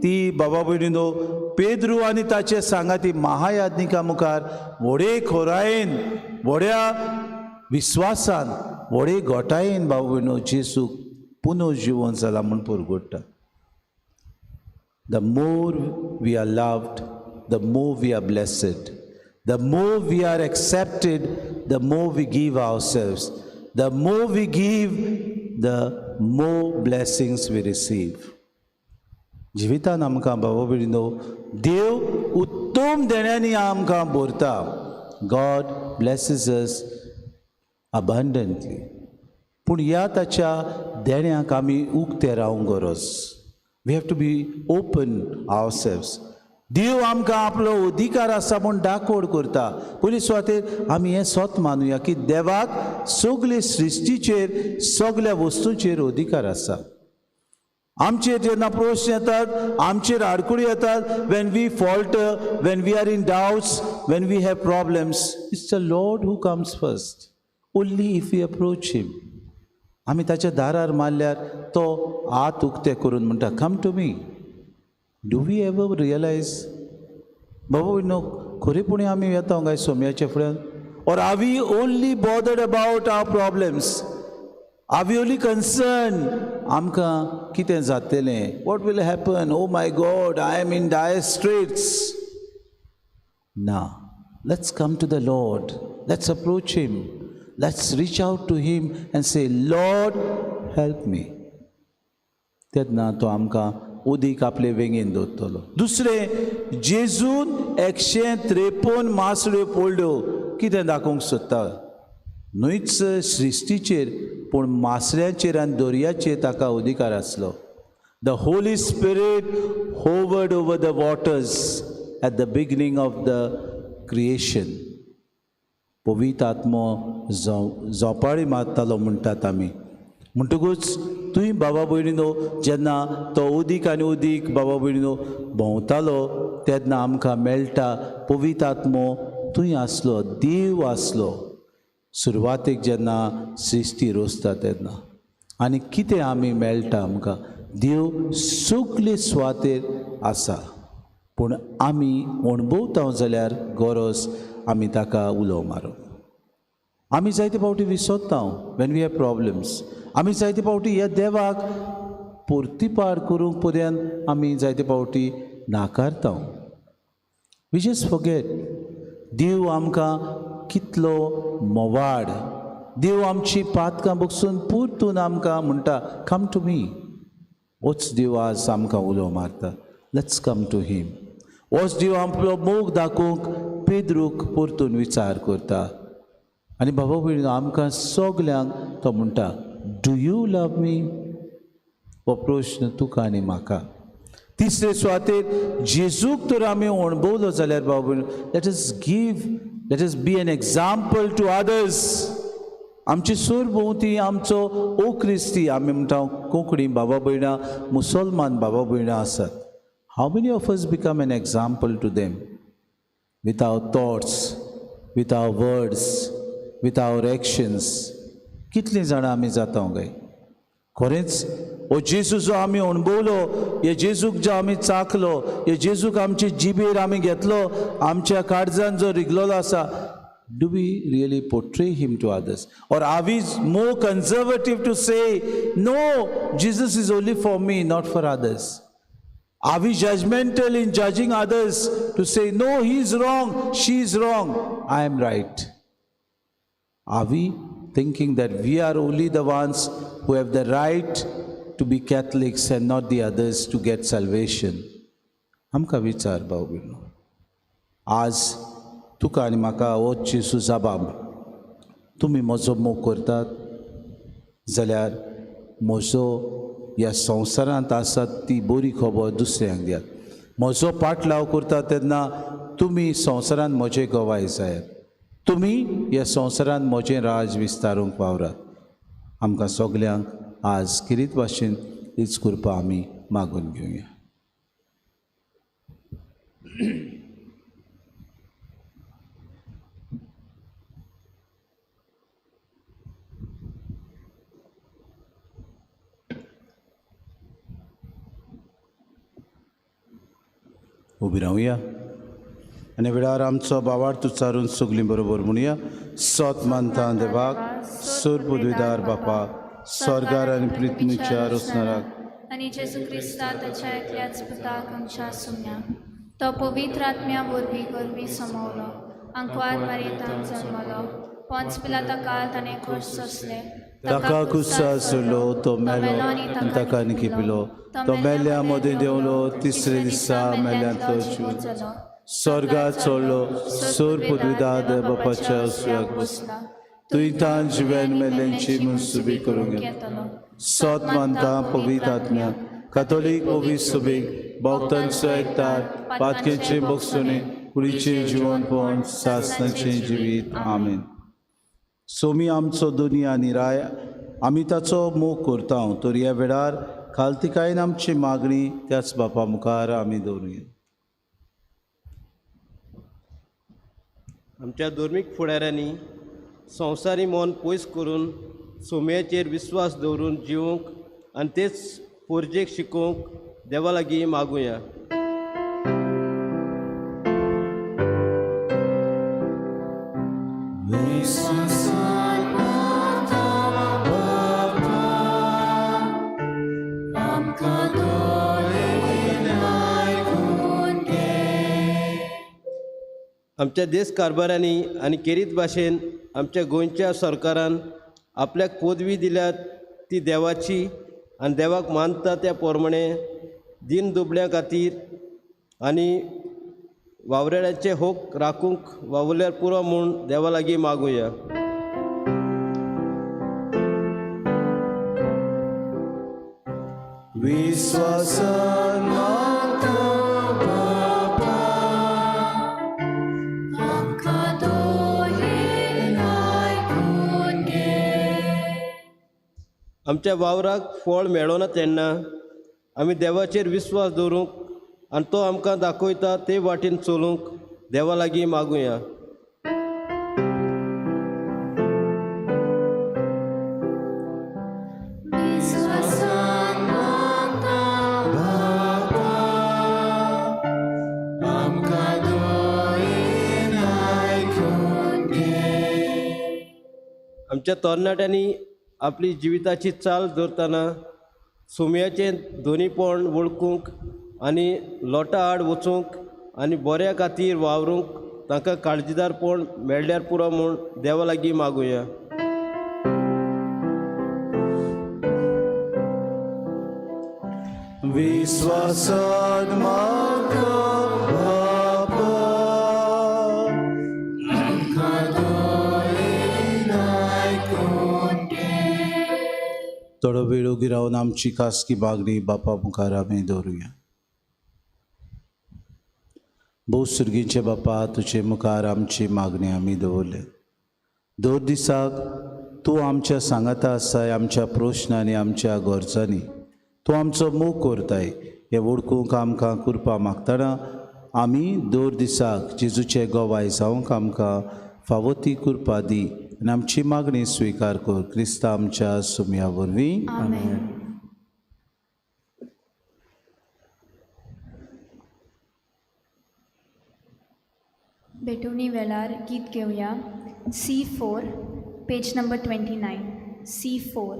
ती बाबा भयणीनो पेद्रू आनी ताचे सांगाती महायाज्ञिका मुखार व्हडे खोरायेन, व्हड्या विस्वासान, व्हडे घोटायेन बाबा भयणो जेजू पुनर्जिवन जाला म्हूण परगोडटा. The more we are loved, the more we are blessed. The more we are accepted, the more we give ourselves. The more we give, the more blessings we receive. जिवितान आमकां बाबा भयणीनो देव उत्तम देण्यांनी आमकां भरता. God blesses us abundantly. पूण ह्या ताच्या देण्याक आमी उक्ते रावंक गरज. We have to be open ourselves. देव आमकां आपलो अधिकार आसा म्हूण दाखोवड करता. पयली सुवातेर आमी हें स्वत मानुया की देवाक सगळे सृश्टीचेर, सगळ्या वस्तूंचेर अधिकार आसा. आमचेर जेन्ना प्रश्न येतात, आमचेर आडकुळी येतात, when we falter, when we are in doubts, when we have problems, it's the lord who comes first, only if we approach him. आमी ताच्या दारार मारल्यार तो हात उक्ते करून म्हणटा, come to me. Do we ever realise बाबा नो खरेपणी आमी येता काय सोम्याच्या फुड्यान? Or are we only bothered about our problems? Are we only concerned आमकां कितें जातलें, what will happen, oh my God I am in dire straits. Now, let's come to the Lord. Let's approach Him. Let's reach out to Him and say, Lord, help me. तेन्ना तो आमकां उदीक आपले वेंगेन दवरतलो. दुसरें, जेजून 153 मासळ्यो पडल्यो कितें दाखोवंक सोदता? न्हूच सृश्टीचेर पूण मासळ्यांचेर आनी दर्याचेर ताका अधिकार आसलो. The Holy Spirit hovered over the waters at the beginning of the creation. पवित्र आत्मो झोपाळी मारतालो म्हणटात आमी. म्हणटकूच तुय बाबा भयणीनो जेन्ना तो उदीक आनी उदीक बाबा भयणीनो भोंवतालो तेन्ना आमकां मेळटा पवित्र आत्मो तुय आसलो, देव आसलो. सुरवातेक जेन्ना सृश्टी रोसता तेन्ना आनी कितें आमी मेळटा आमकां? देव सगळे सुवातेर आसा, पूण आमी अणभवता जाल्यार गरज आमी ताका उलो मारूंक. आमी जायते फावटी विसरता वेन वी हॅव प्रॉब्लेम्स. आमी जायते फावटी ह्या देवाक परतीपार करूंक पर्यंत आमी जायते फावटी नाकारता. We just forget. देव आमकां कितलो मोवाड, देव आमची पातकां बगसून परतून आमकां म्हणटा कम टू मी. होच देव आज आमकां उलो मारता, लेट्स कम टू हिम. होच देव आपलो मोग दाखोवंक पेद्रूक परतून विचार करता. आनी बाबा भयण आमकां सगल्यांक तो म्हणटा डू यू लव मी? हो प्रश्न तुका आनी म्हाका. तिसरे सुवातेर जेजूक तर आमी अणभवलो जाल्यार बाबा भयण let us be an example to others. आमची सरभोंवती आमचो ओ क्रिस्ती आमी म्हणटा कोंकणी बाबा भयणां, मुसलमान बाबा भयणां आसात. How many of us become an example to them with our thoughts, with our words, with our actions? कितलीं जाणां आमी जाता काय? खरेंच हो जेजू जो आमी अणभवलो, हे जेजूक जो आमी चाखलो, हे जेजूक आमचे जिबेर आमी घेतलो, आमच्या काळजान जो रिगलोलो आसा, do we really portray him to others? Or are we more conservative to say, no, Jesus is only for me, not for others? Are we judgmental in judging others to say, no, he is wrong, she is wrong, I am right? Are we thinking that we are only the ones who have the right to be Catholics and not the others to get salvation? आमकां विचार भाव भयणो. आज तुका आनी म्हाका हो जेजू जबाब. तुमी म्हजो मोग करतात जाल्यार म्हजो ह्या संवसारांत आसा ती बरी खबर दुसऱ्यांक दियात. म्हजो पाटलाव करता तेन्ना तुमी संवसारांत म्हजे गवाय जायात. तुमी ह्या संवसारांत म्हजें राज विस्तारूंक वावरात. आमकां सगल्यांक आज किरीत भाशेन हीच कृपा आमी मागून घेवया. उबी रावया आनी वेळार आमचो बावार्थ उच्चारून सगलीं बरोबर म्हणुया. सोत मानता देवाक, सूर पदवीदार बापाक, स्वर्गार आनी पृथ्वीच्या रोसणाराक आनी जेजू क्रिस्ता ताच्या एकल्याच पुताक आमच्या सुम्याक तो पवित्र आत्म्या वरवीं गरवी समवलो, अंकवाद मारयेंत जल्मलो, पोंच पिलाता काळ ताणें खोश सोंसले, ताका कुस्सा सोडलो, तो मेलो आनी ताका निकिपिलो, तो मेल्या मदीं देंवलो, तिसरे दिसा मेल्यांतलो जीव स्वर्गात चडलो, सूर पदवीदार बापाच्या सुयाक बसला, तुय तान जिवेन मेल्यांची मनसुबी करूंक येता. सोत मानता पवित्र आत्म्या, कातोलीक पवित्र सभेक, भक्तांचो एकठार, पातकेचे बगसुणे, कुडीचें जिवनपण, सासणाचें जिवीत. आमीन. सोमी आमचो दुनिया निराय, आमी ताचो मोग करता, तर ह्या वेळार खालतिकायेन आमची मागणी त्याच बापा मुखार आमी दवरुया. आमच्या धर्मीक फुडाऱ्यांनी संवसारी मन पयस करून सोम्याचेर विस्वास दवरून जिवंक आनी तेच पोरजेक शिकोवंक देवा लागीं मागुया. आमच्या देश कारभारांनी आनी केरीत भाशेन आमच्या गोंयच्या सरकारान आपल्याक पदवी दिल्यात ती देवाची आनी देवाक मानता त्या प्रमाणे दीन दुबळ्यां खातीर आनी वावरेड्यांचे हक राखूंक वावुरल्यार पुरो म्हूण देवा लागीं मागुया. विश्वासान मागता बापा, आमकां दोळेन आयकून घे. आमच्या वावराक फळ मेळना तेन्ना आमी देवाचेर विश्वास दवरूंक आनी तो आमकां दाखयता ते वाटेन चलूंक देवा लागीं मागुया. विश्वासान मागता बापा, आमकां दोळेन आयकून घे. आमच्या तरणाट्यांनी आपली जिविताची चाल धरतना सुमयाचें दोनीपण वळखूंक आनी लोटा आड वचूंक आनी बऱ्या खातीर वावरूंक तांकां काळजीदारपण मेळ्ळ्यार पुरो म्हूण देवा लागीं मागुया. विश्वासान मागता बापा, आमकां दोळेन आयकून घे. थोडो वेळ उगी रावन आमची खासगी मागणी बापा मुखार आमी दवरुया. भोव सुर्गीचे बापा, तुजे मुखार आमची मागणी आमी दवरल्या. दर दिसाक तूं आमच्या सांगाता आसाय, आमच्या प्रश्न आनी आमच्या गरजांनी तूं आमचो मोग करताय हें वळखूंक आमकां कृपा मागतना आमी दर दिसाक जेजूचे गोवाय जावंक आमकां फावो ती कृपा दी आनी आमची मागणी स्विकार कर. क्रिस्ता आमच्या सुमया वरवीं. आमेन. बेटोनी वेळार गीत घेवया. C4 page number 29. C4.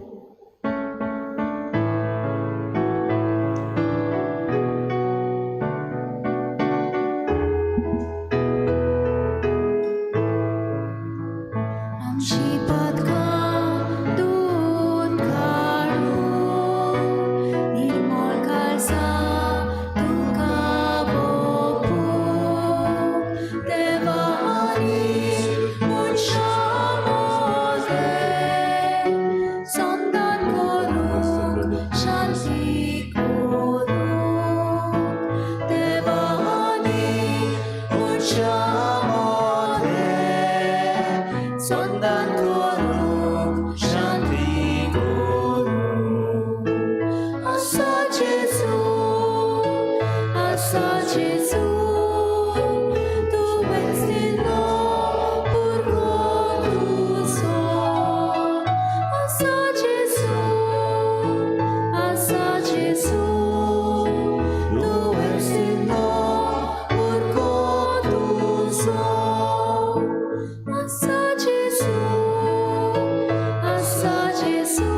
आमची पातकां दूद काडून निर्मळ काळजां तुका भोगूंक देवा आनी मनशां मोगे संदान करूंक शांती करूंक देवा आनी मनशां मोगे संदान करूंक शांती करूंक. आसा जेजू, आसा जेजू, तुवें दिलो भुरगो तुजो. आसा जेजू, आसा जेजू, तुवें दिलो भुरगो तुजो. आसा जेजू, आसा जेजू,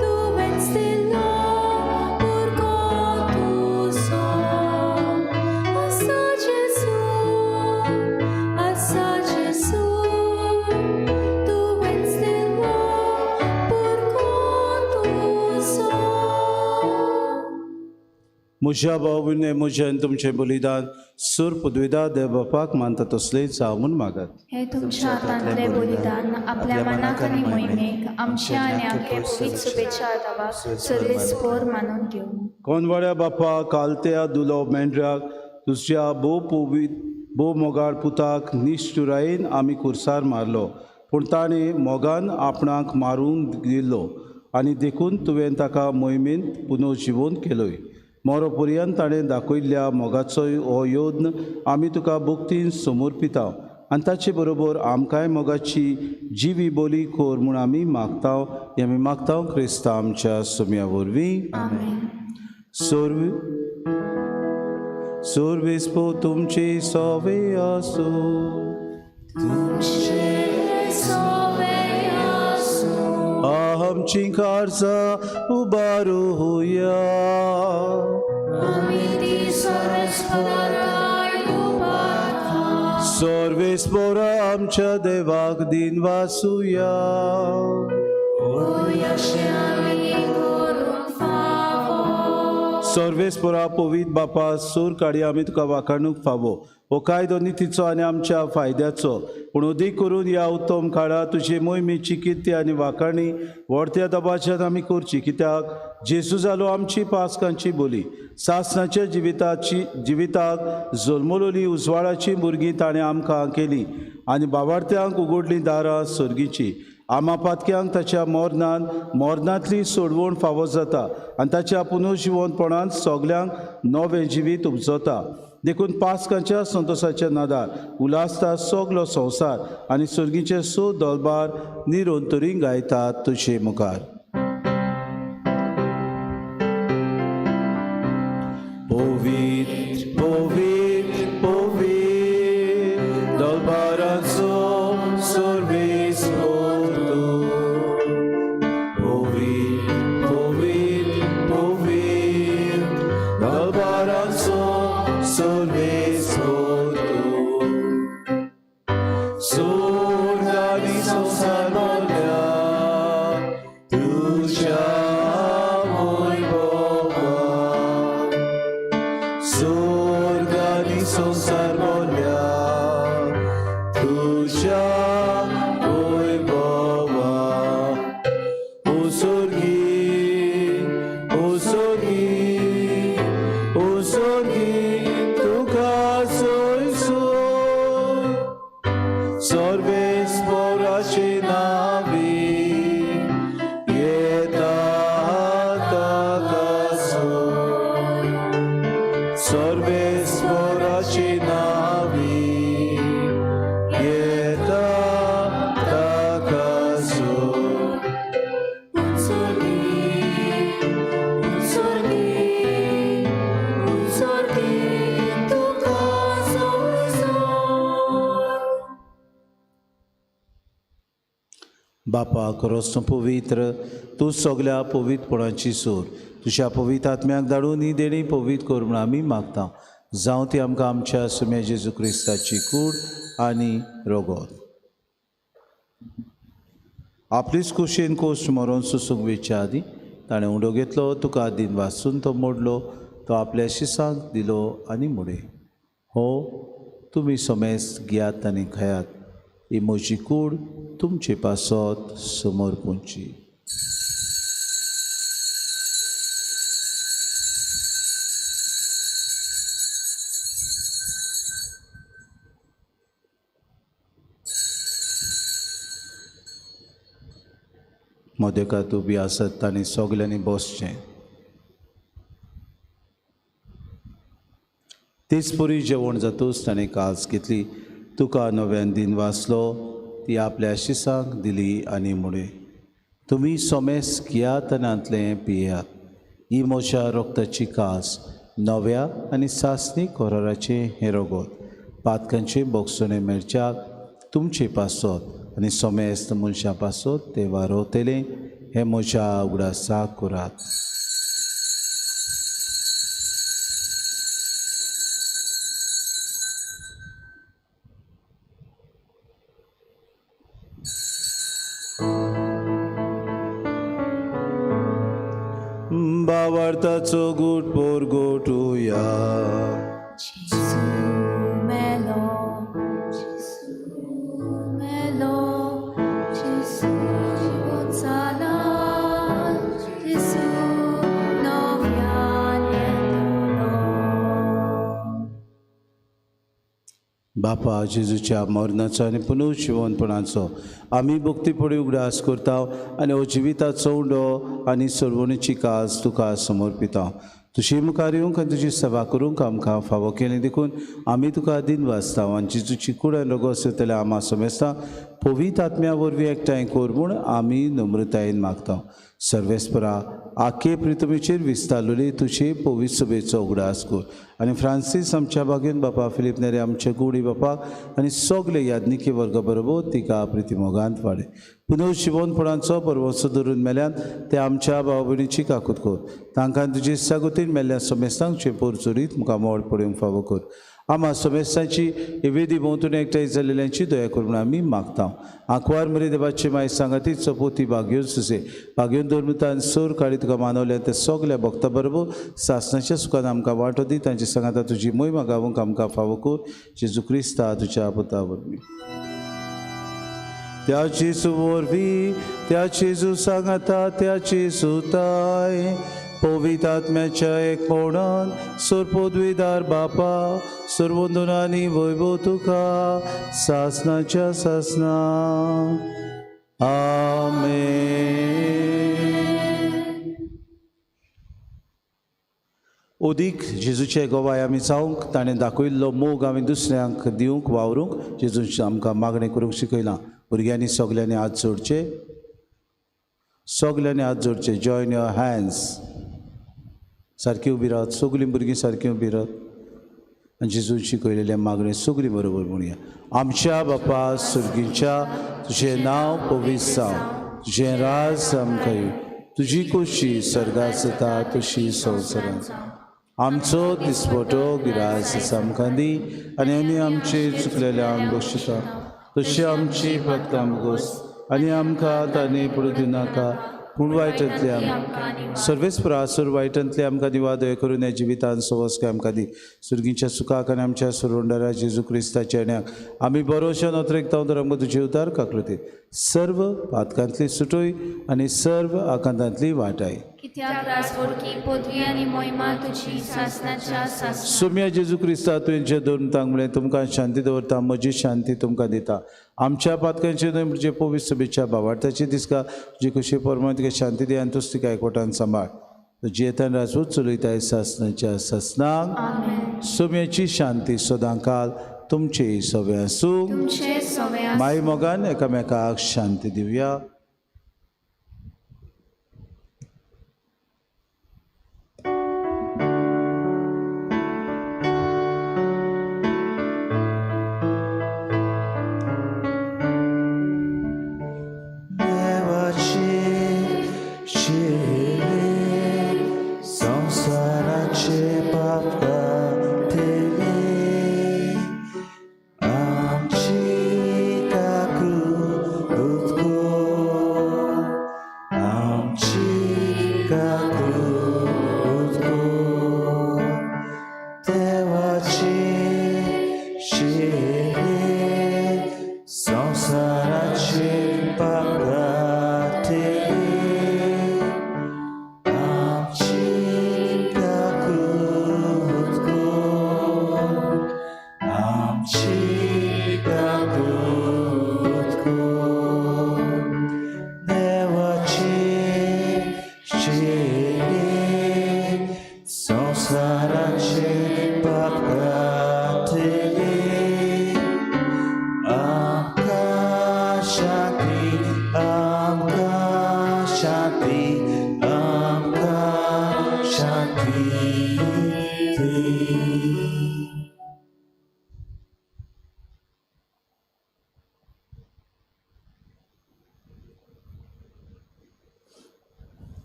तुवें दिलो भुरगो तुजो. आसा जेजू, आसा जेजू, तुवें दिलो भुरगो तुजो. म्हज्या भावाने म्हजें तुमचें बलिदान सूर पदवीदार देव बापाक मानता तसलें जावून मागात. हे तुमच्या हातांतले बलिदान आपल्या मनाक आनी मोहिमेक आमच्या आनी आमगे पवित्र शुभेच्छा दावाक सर्वेस्पोर मानून घेऊ. कोनवाड्या बापा, कालत्या दुलो मेंढराक दुसऱ्या भोव मोगाळ पुताक निश्चुरायेन आमी खुर्सार मारलो, पूण ताणें मोगान आपणाक मारून दिल्लो आनी देखून तुवें ताका मोहिमेंत पुनर्जिवन केलोय. मोरो पर्यंत ताणें दाखयल्ल्या मोगाचो हो योद्न आमी तुका भक्तीन समर्पिता आनी ताचे बरोबर आमकांय मोगाची जिवी बोली कोर म्हूण आमी मागतांव. हें आमी मागतांव क्रिस्ता आमच्या सुमया वरवीं. सोर्वेस्पो तुमचे सोवे आसो. आमची कारजा उबारूया. आमी ती सर्वेस्पराय उबारता. सर्वेस्पोरा आमच्या देवाक दिन वासुया. सर्वेस्पोरा पवित्र बापा सूर काडी आमी तुका वाखाणूक फावो हो कायदो नितीचो आनी आमच्या फायद्याचो पूण अदीक करून ह्या उत्तम काळात तुजे मोहिमेची किर्ती आनी वाखाणी व्हडत्या दबाच्यान आमी करची, कित्याक जेजू जालो आमची पासकांची बोली. सासणाच्या जिविताक जल्मलोली उजवाडाची भुरगीं ताणें आमकां केली आनी बावार्थ्यांक उगडलीं दारां सर्गीची. आमा पातक्यांक ताच्या मोरनांतली सोडवण फावो जाता आनी ताच्या पुनर्जिवनपणान सगल्यांक नवें जिवीत उपजता. देखून पासकांच्या संतोशाच्या नादार उलासता सगलो संवसार आनी सर्गीचे सो दरबार निरोंतरी गायतात तुजे मुखार. पवित्र पवित्र पवित्र दरबाराचो सर्वेस बापा खरोच पवित्र तूं सगल्या पवित्रपणाची सोर तुज्या पवित्र आत्म्याक धाडून ही देणी पवित्र कर म्हूण आमी मागता. जावं ती आमकां आमच्या सुम्या जेजू क्रिस्ताची कूड आनी रोगोत. आपलीच कुशीन कोश्ट मरोन सुसूंक वेच्या आदी ताणें उडो घेतलो, तुका दिन वाचून तो मोडलो, तो आपल्या शिसांक दिलो आनी मुडे. हो तुमी सोमेस्त घेयात आनी खायात, ही म्हजी कूड तुमचे पासत समोर पोंची. मोदेकात उबी आसत तांणी सगल्यांनी बसचें. तीच पुरी जेवण जातूच ताणें कास घेतली, तुका नव्यान दिन वाचलो, ती आपल्या शिसांक दिली आनी मुडे. तुमी सोमेस घेयात आनी आंतलें पियेयात, ही म्हज्या रोगताची कास, नव्या आनी सासणीक कोराराचें हें रोगोत. पातकांचे बोगसोणे मेळच्याक तुमचे पासत आनी सोमेस्त मनशां पासत ते वारोवतलें, हें म्हज्या उगडासाक करात. भावार्थाचो गूट पोर गोठुया. बापा जेजूच्या मरणाचो आनी पुनर्जिवनपणाचो आमी भक्तीपडी उगडास करता आनी हो जिविताचो उंडो आनी सर्वणीची कास तुका समर्पिता. तुजी मुखार येवंक आनी तुजी सेवा करूंक आमकां फावो केलें देखून आमी तुका दिन वाचता आनी जेजूची कूड आनी रोगो जाल्यार आमी समेस्ता पवित्र आत्म्या वरवीं एकठांय कर म्हूण आमी नम्रतायेन मागता. सर्वेस्परा आखे प्रितमेचेर विस्तारलेली तुजे पवित्र सभेचो उगडास कर आनी फ्रांसीस आमच्या बागेन बापा फिलीप नेरे आमच्या गुडी बापाक आनी सगले यादनिकी वर्गा बरोबर तिका प्रितिमोगांत वाडय. पुनर्जिवनपणाचो परवसो धरून मेल्यान ते आमच्या भाव भयणीची काकूत कर. तांकां तुजे इसागोतीन मेल्ल्या समेस्तांचे पोरचोरीत मुखार मोड पडूंक फावो कर. आम्हा समेस्तांची ही वेदी भोंवतून एकठांय जाल्ल्यांची दया करून आमी मागता. आंकवार मरे देवाचे माय सांगाती चपोती भाग्योन सुसे भाग्योन दोरमुतान सोर काळी तुका मानवल्या ते सगल्या भक्तां बरोबर सासणाच्या सुखान आमकां वांटो दी. तांची सांगाता तुजी मोहिमा गावूंक आमकां फावो कर. जेजू क्रिस्ता तुज्या पुता वरवीं. त्या जेजू वरवीं त्या जेजू सांगाता त्या जेजूताय पवित्र आत्म्याच्या एकपणान सोरपोदवीदार बापा सर्वोंदनांनी वैभव तुका सासणाच्या सासना. आमेन. ओदीक जेजूचे गोवाय आमी जावंक ताणें दाखयल्लो मोग आमी दुसऱ्यांक दिवंक वावरूंक जेजून आमकां मागणें करूंक शिकयलां. भुरग्यांनी सगल्यांनी हात जोडचे. सगल्यांनी हात जोडचे. Join your hands. सारकी उबी रावत. सगलीं भुरगीं सारकीं उबी रावत आनी जेजून शिकयलेलें मागणें सगलीं बरोबर म्हणुया. आमच्या बापा सुर्गीच्या तुजें नांव पवित्र जावं. तुजें राज आमकां येवं. तुजी खोशी सर्गांत जाता तशी संवसारांत. आमचो दिसपटो गिरास आमकां दी आनी आमी आमचे चुकलेल्यांक बक्षिता तशी आमची भक्तां गोस आनी आमकां तांणी पडूं दिनाका पूण वायटांतल्या सर्वेस्परासूर वायटांतले आमकां दिवा दया करून ह्या जिवितांत सवस्के आमकां दी. सुर्गीच्या सुखाक आनी आमच्या सुरोंडारा जेजू क्रिस्ताच्या येण्याक आमी बरोवशेन ओतरेकता तर आमकां तुजे उदार काकलुती. सर्व पातकांतली सुटोय आनी सर्व आकांतांतली वाटाय. कित्याक राजवडकी पदवी आनी मोहिमा तुजी सासणाच्या सासना. सोम्या जेजू क्रिस्ता तुवें दोन म्हळें तुमकां शांती दवरता. म्हजी शांती तुमकां दिता. आमच्या पातकांचे म्हणजे पवित्र सभेच्या भावार्थाची दिसका जी कशी परमळ तिका शांती दी आनी तुज तिका एकवटान सांबाळ. तुजी येतान राजवट चलयताय सासणाच्या सासनाक. सोम्याची शांती सदांकाल तुमचे सवे आसूं. माई मोगान एकामेकाक शांती दिवया.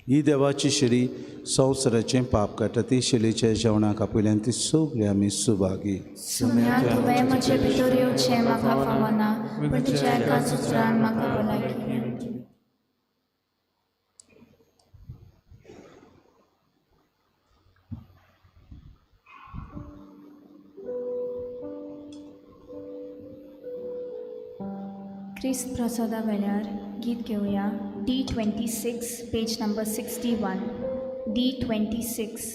ही देवाची शिडी संवसाराचें पाप काडटा. ती शिडीच्या जेवणाक आपयल्यान ती सगळीं आमी सुभागी. सुम्या तुवें म्हजे भितर येवचें म्हाका फावना पूण तुज्या एका सुत्रान म्हाका भलायकी मेळटली. क्रिस्त प्रसादा वेल्यार गीत घेवया. D26 page number 61. D26.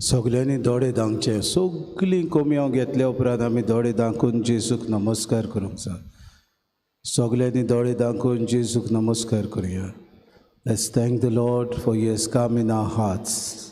सगल्यांनी दोळे धांकचे. सगळीं कोमयो घेतल्या उपरांत आमी दोळे धांकून जेजूक नमस्कार करूंक जाय. सगल्यांनी दोळे धांकून जेजूक नमस्कार करुया. Let's thank the lord for he has come in our hearts.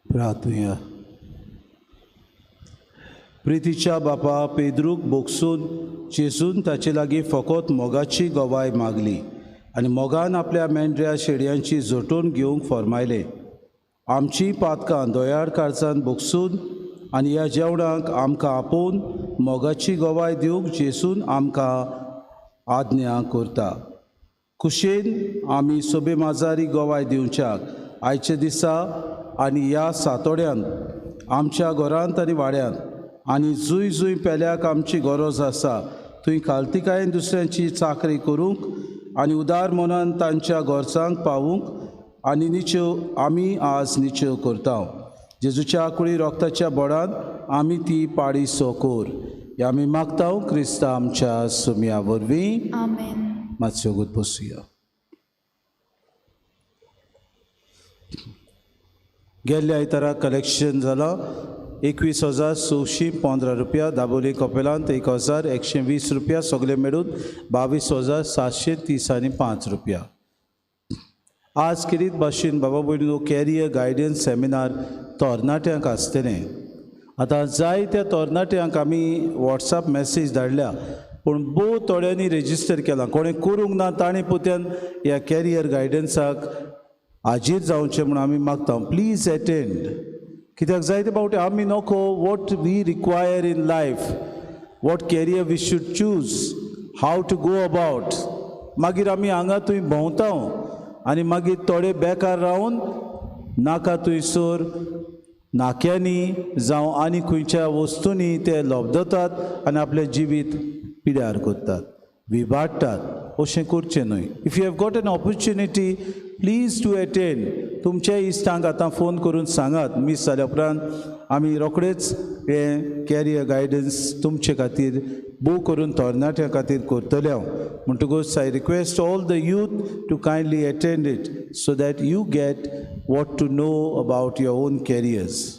प्रार्थुया. प्रितीच्या बापा पेद्रूक बोगसून चेसून ताचे लागीं फकत मोगाची गोवाय मागली आनी मोगान आपल्या मेंढऱ्या शेडयांची जोटून घेवंक फरमायले. आमची पातकां दोयाड कारचान बोगसून आनी ह्या जेवणाक आमकां आपोवन मोगाची गोवाय दिवंक चेसून आमकां आज्ञा करता. कुशेन आमी सोबे माजारी गोवाय दिवच्याक आयचे दिसा आनी ह्या सातोड्यान आमच्या घरांत आनी वाड्यांत आनी जूय जूय पेल्याक आमची गरज आसा थंय खालतिकायेन दुसऱ्यांची चाकरी करूंक आनी उदार मनान तांच्या गोरसांक पावूंक आनी निच्यो आमी आज निच्यो करता. जेजूच्या कुळी रोगताच्या बोडान आमी ती पाडी सोकोर हे आमी मागता क्रिस्ता आमच्या सुमया वरवीं. आमेन. मातसो गोद बसुया. गेल्ल्या आयतारा कलेक्शन जालां 21,615 रुपया. दाबोली कपेलांत 1,120 रुपया. सगळे मेळून 22,735 रुपया. आज किरीत भाशेन बाबा भयणीनो कॅरियर गायडन्स सेमिनार तरणाट्यांक आसतलें. आतां जायत्या तरणाट्यांक आमी वॉट्सॅप मॅसेज धाडल्या पूण भोव थोड्यांनी रेजिस्टर केलां. कोणें करूंक ना ताणें पुत्यान ह्या कॅरियर गायडन्साक हाजीर जावचें म्हूण आमी मागता. Please attend. कित्याक जायते फावटी आमी नोको what we require in life, what career we should choose, how to go about. मागीर आमी हांगा थंय भोंवता आनी मागीर थोडे बेकार रावन नाका थंयसर नाक्यांनी जावं आनी खंयच्या वस्तूंनी ते लोबदतात आनी आपलें जिवीत पिड्यार करतात, विबाडटात. अशें करचें न्हय. If you have got an opportunity please to attend. तुमच्या इश्टांक आतां फोन करून सांगात. मिस जाल्या उपरांत आमी रोखडेच हे कॅरियर गायडन्स तुमचे खातीर बूक करून तरणाट्यां खातीर करतले हांव. म्हणटकूच I request all the youth to kindly attend it so that you get what to know about your own careers.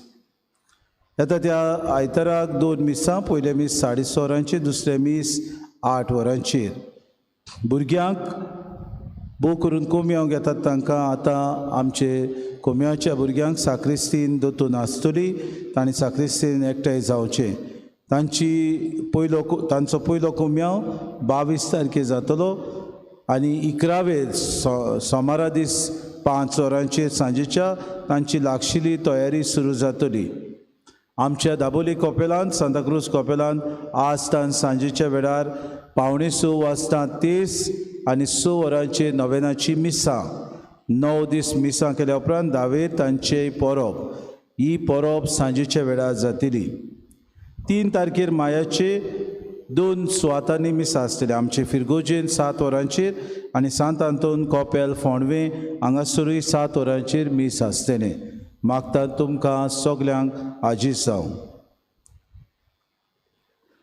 येता त्या आयताराक 2 मिसां. पयले मीस 6:30 वरांचेर, दुसरे मीस 8 वरांचेर. भुरग्यांक बो करून कोमयो घेतात तांकां आतां आमचे कोमयाच्या भुरग्यांक साक्रिस्तीन दोतून आसतली. तांणी साक्रिस्तीन एकठांय जावचें. तांचो पयलो कोमयाव 22 तारखेर जातलो आनी 11 सोमारा दीस 5 वरांचेर सांजेच्या तांची लागशिल्ली तयारी सुरू जातली. आमच्या दाबोली कपेलांत, सांताक्रूज कपेलांत आज तान सांजेच्या वेळार 6:45 वाजता तेस आनी 6 वरांचेर नोवेनाची मिसां. 9 दीस मिसां केल्या उपरांत 10 तांचे परब. ही परब सांजेच्या वेळार जातली. 3 तारखेर मायाचे 2 सुवातांनी मिस आसतले. आमचे फिरगोजेन 7 वरांचेर आनी सांत आंतोन कोपेल फोंडवे हांगासरूय 7 वरांचेर मिस आसतले. मागता तुमकां सगल्यांक आजीस जावं.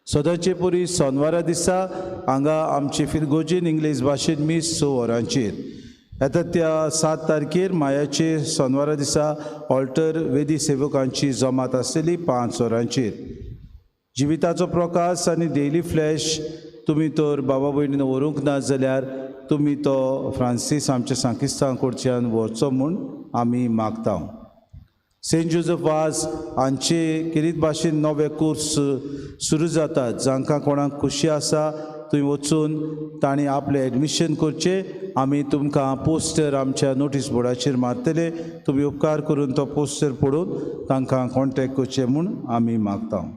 सदांचे परी सोनवारा दिसा हांगा आमचे फिरगोजेन इंग्लीश भाशेन मीस 6 वरांचेर. येता त्या 7 तारखेर मायाचे सोनवारा दिसा ऑल्टर वेदी सेवकांची जमात आसतली 5 वरांचेर. जिविताचो प्रकाश आनी डेली फ्लॅश तुमी तर बाबा भयणीन व्हरूंक ना जाल्यार तुमी तो फ्रांसीस आमच्या सांकिस्तां कडच्यान व्हरचो म्हूण आमी मागता. सेंट जोसेफ वाज हांचे किरीत भाशेन नवे कोर्स सुरू जातात. जांकां कोणाक खुशी आसा थंय वचून तांणी आपलें एडमिशन करचें. आमी तुमकां पोस्टर आमच्या नोटीस बोर्डाचेर मारतले. तुमी उपकार करून तो पोस्टर पळोवन तांकां कॉन्टॅक्ट करचें म्हूण आमी मागता.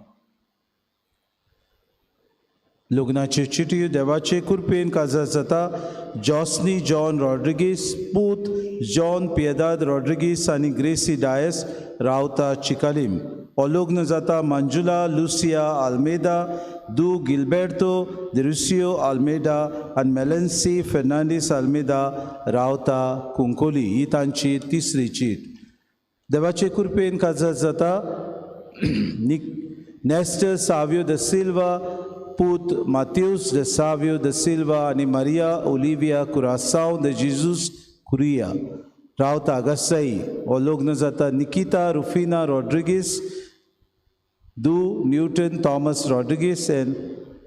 लग्नाच्यो चिटयो देवाचे कृपेन काजार जाता. जॉस्नी जॉन रॉड्रिगीस, पूत जॉन पियेदाद रॉड्रिगीस आनी ग्रेसी डायस रावता चिकालीम. हो लग्न जाता मंजुला लुसिया आल्मेदा, दू गिल्बेर्तो देरुसियो आल्मेदा आनी मेलेन्सी फेर्नांडीस आल्मेदा रावता कुंकोली. ही तांची 3री चीट. देवाचे कृपेन काजार जाता. नेस्टर सावियो द सिल्वा, पूत माथ्यूस de Savio de Silva आनी मारिया ओलिविया कुरासाव de Jesus कुरिया रावता आगासाई. हो लग्न जाता निकिता रुफिना रॉड्रिगीस, दू न्यूटन थॉमस रॉड्रिगीस एंड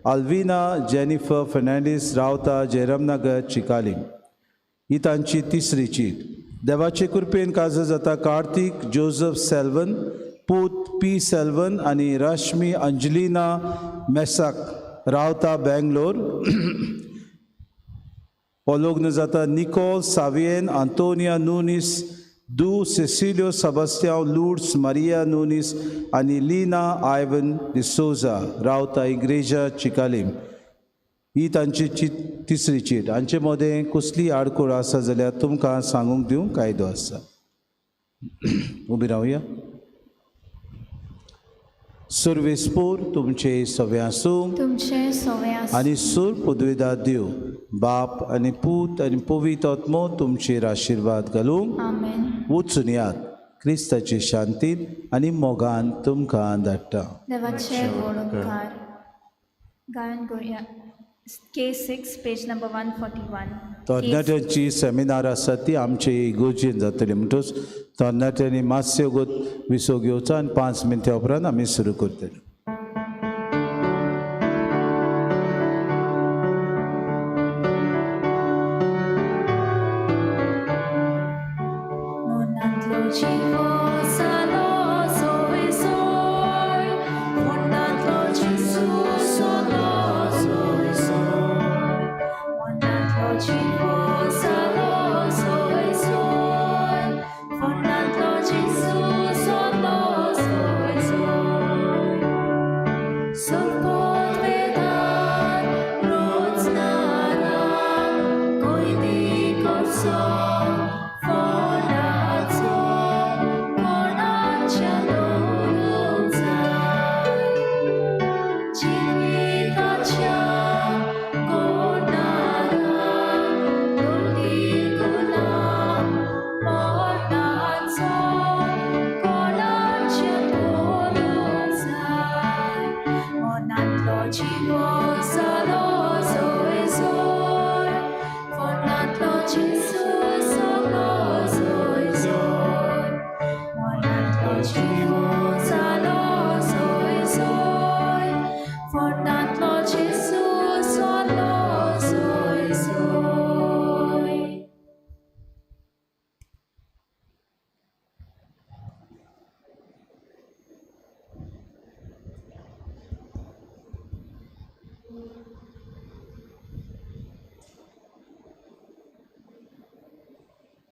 अल्विना जेनिफर फेर्नांडीस रावता जयरामनगर चिकालीम. ही तांची 3री चीट. देवाचे कृपेन काजार जाता कार्तिक जोसेफ सेल्वन, पूत पी सेल्वन आनी रश्मी अंजलिना मेसाक रावता बेंगलोर. हो लग्न जाता निकोल सावियन आंतोनिया नूनिस, दू सेसिलियो सबस्त्याव लुड्स मारिया नूनिस आनी लीना आयवन डिसोजा रावता इग्रेजा चिकालीम. ही तांची 3री चीट. हांचे मदें कसली आडखळ आसा जाल्यार तुमकां सांगूंक दिवंक कायदो आसा. उबी रावया. सुरवेस्पोर तुमचे सवे आसूं तुमचे सवे आसूं आनी सूर पदवेदार देव बाप आनी पूत आनी पवित्र आत्मो तुमचेर आशिर्वाद घालूंक आमेन. वचून यात. क्रिस्ताचे शांतीन आनी मोगान तुमकां धाडटा. देवाचे व्हड उपकार. गायन करुया. K6 page number 141. तरणाट्यांची सेमिनार आसा ती आमचे इगोर्जेन जातली. म्हणटच तरणाट्यांनी मातशे गोत विसो घेवचो आनी 5 मिनटां उपरांत आमी सुरू करतले. Lord,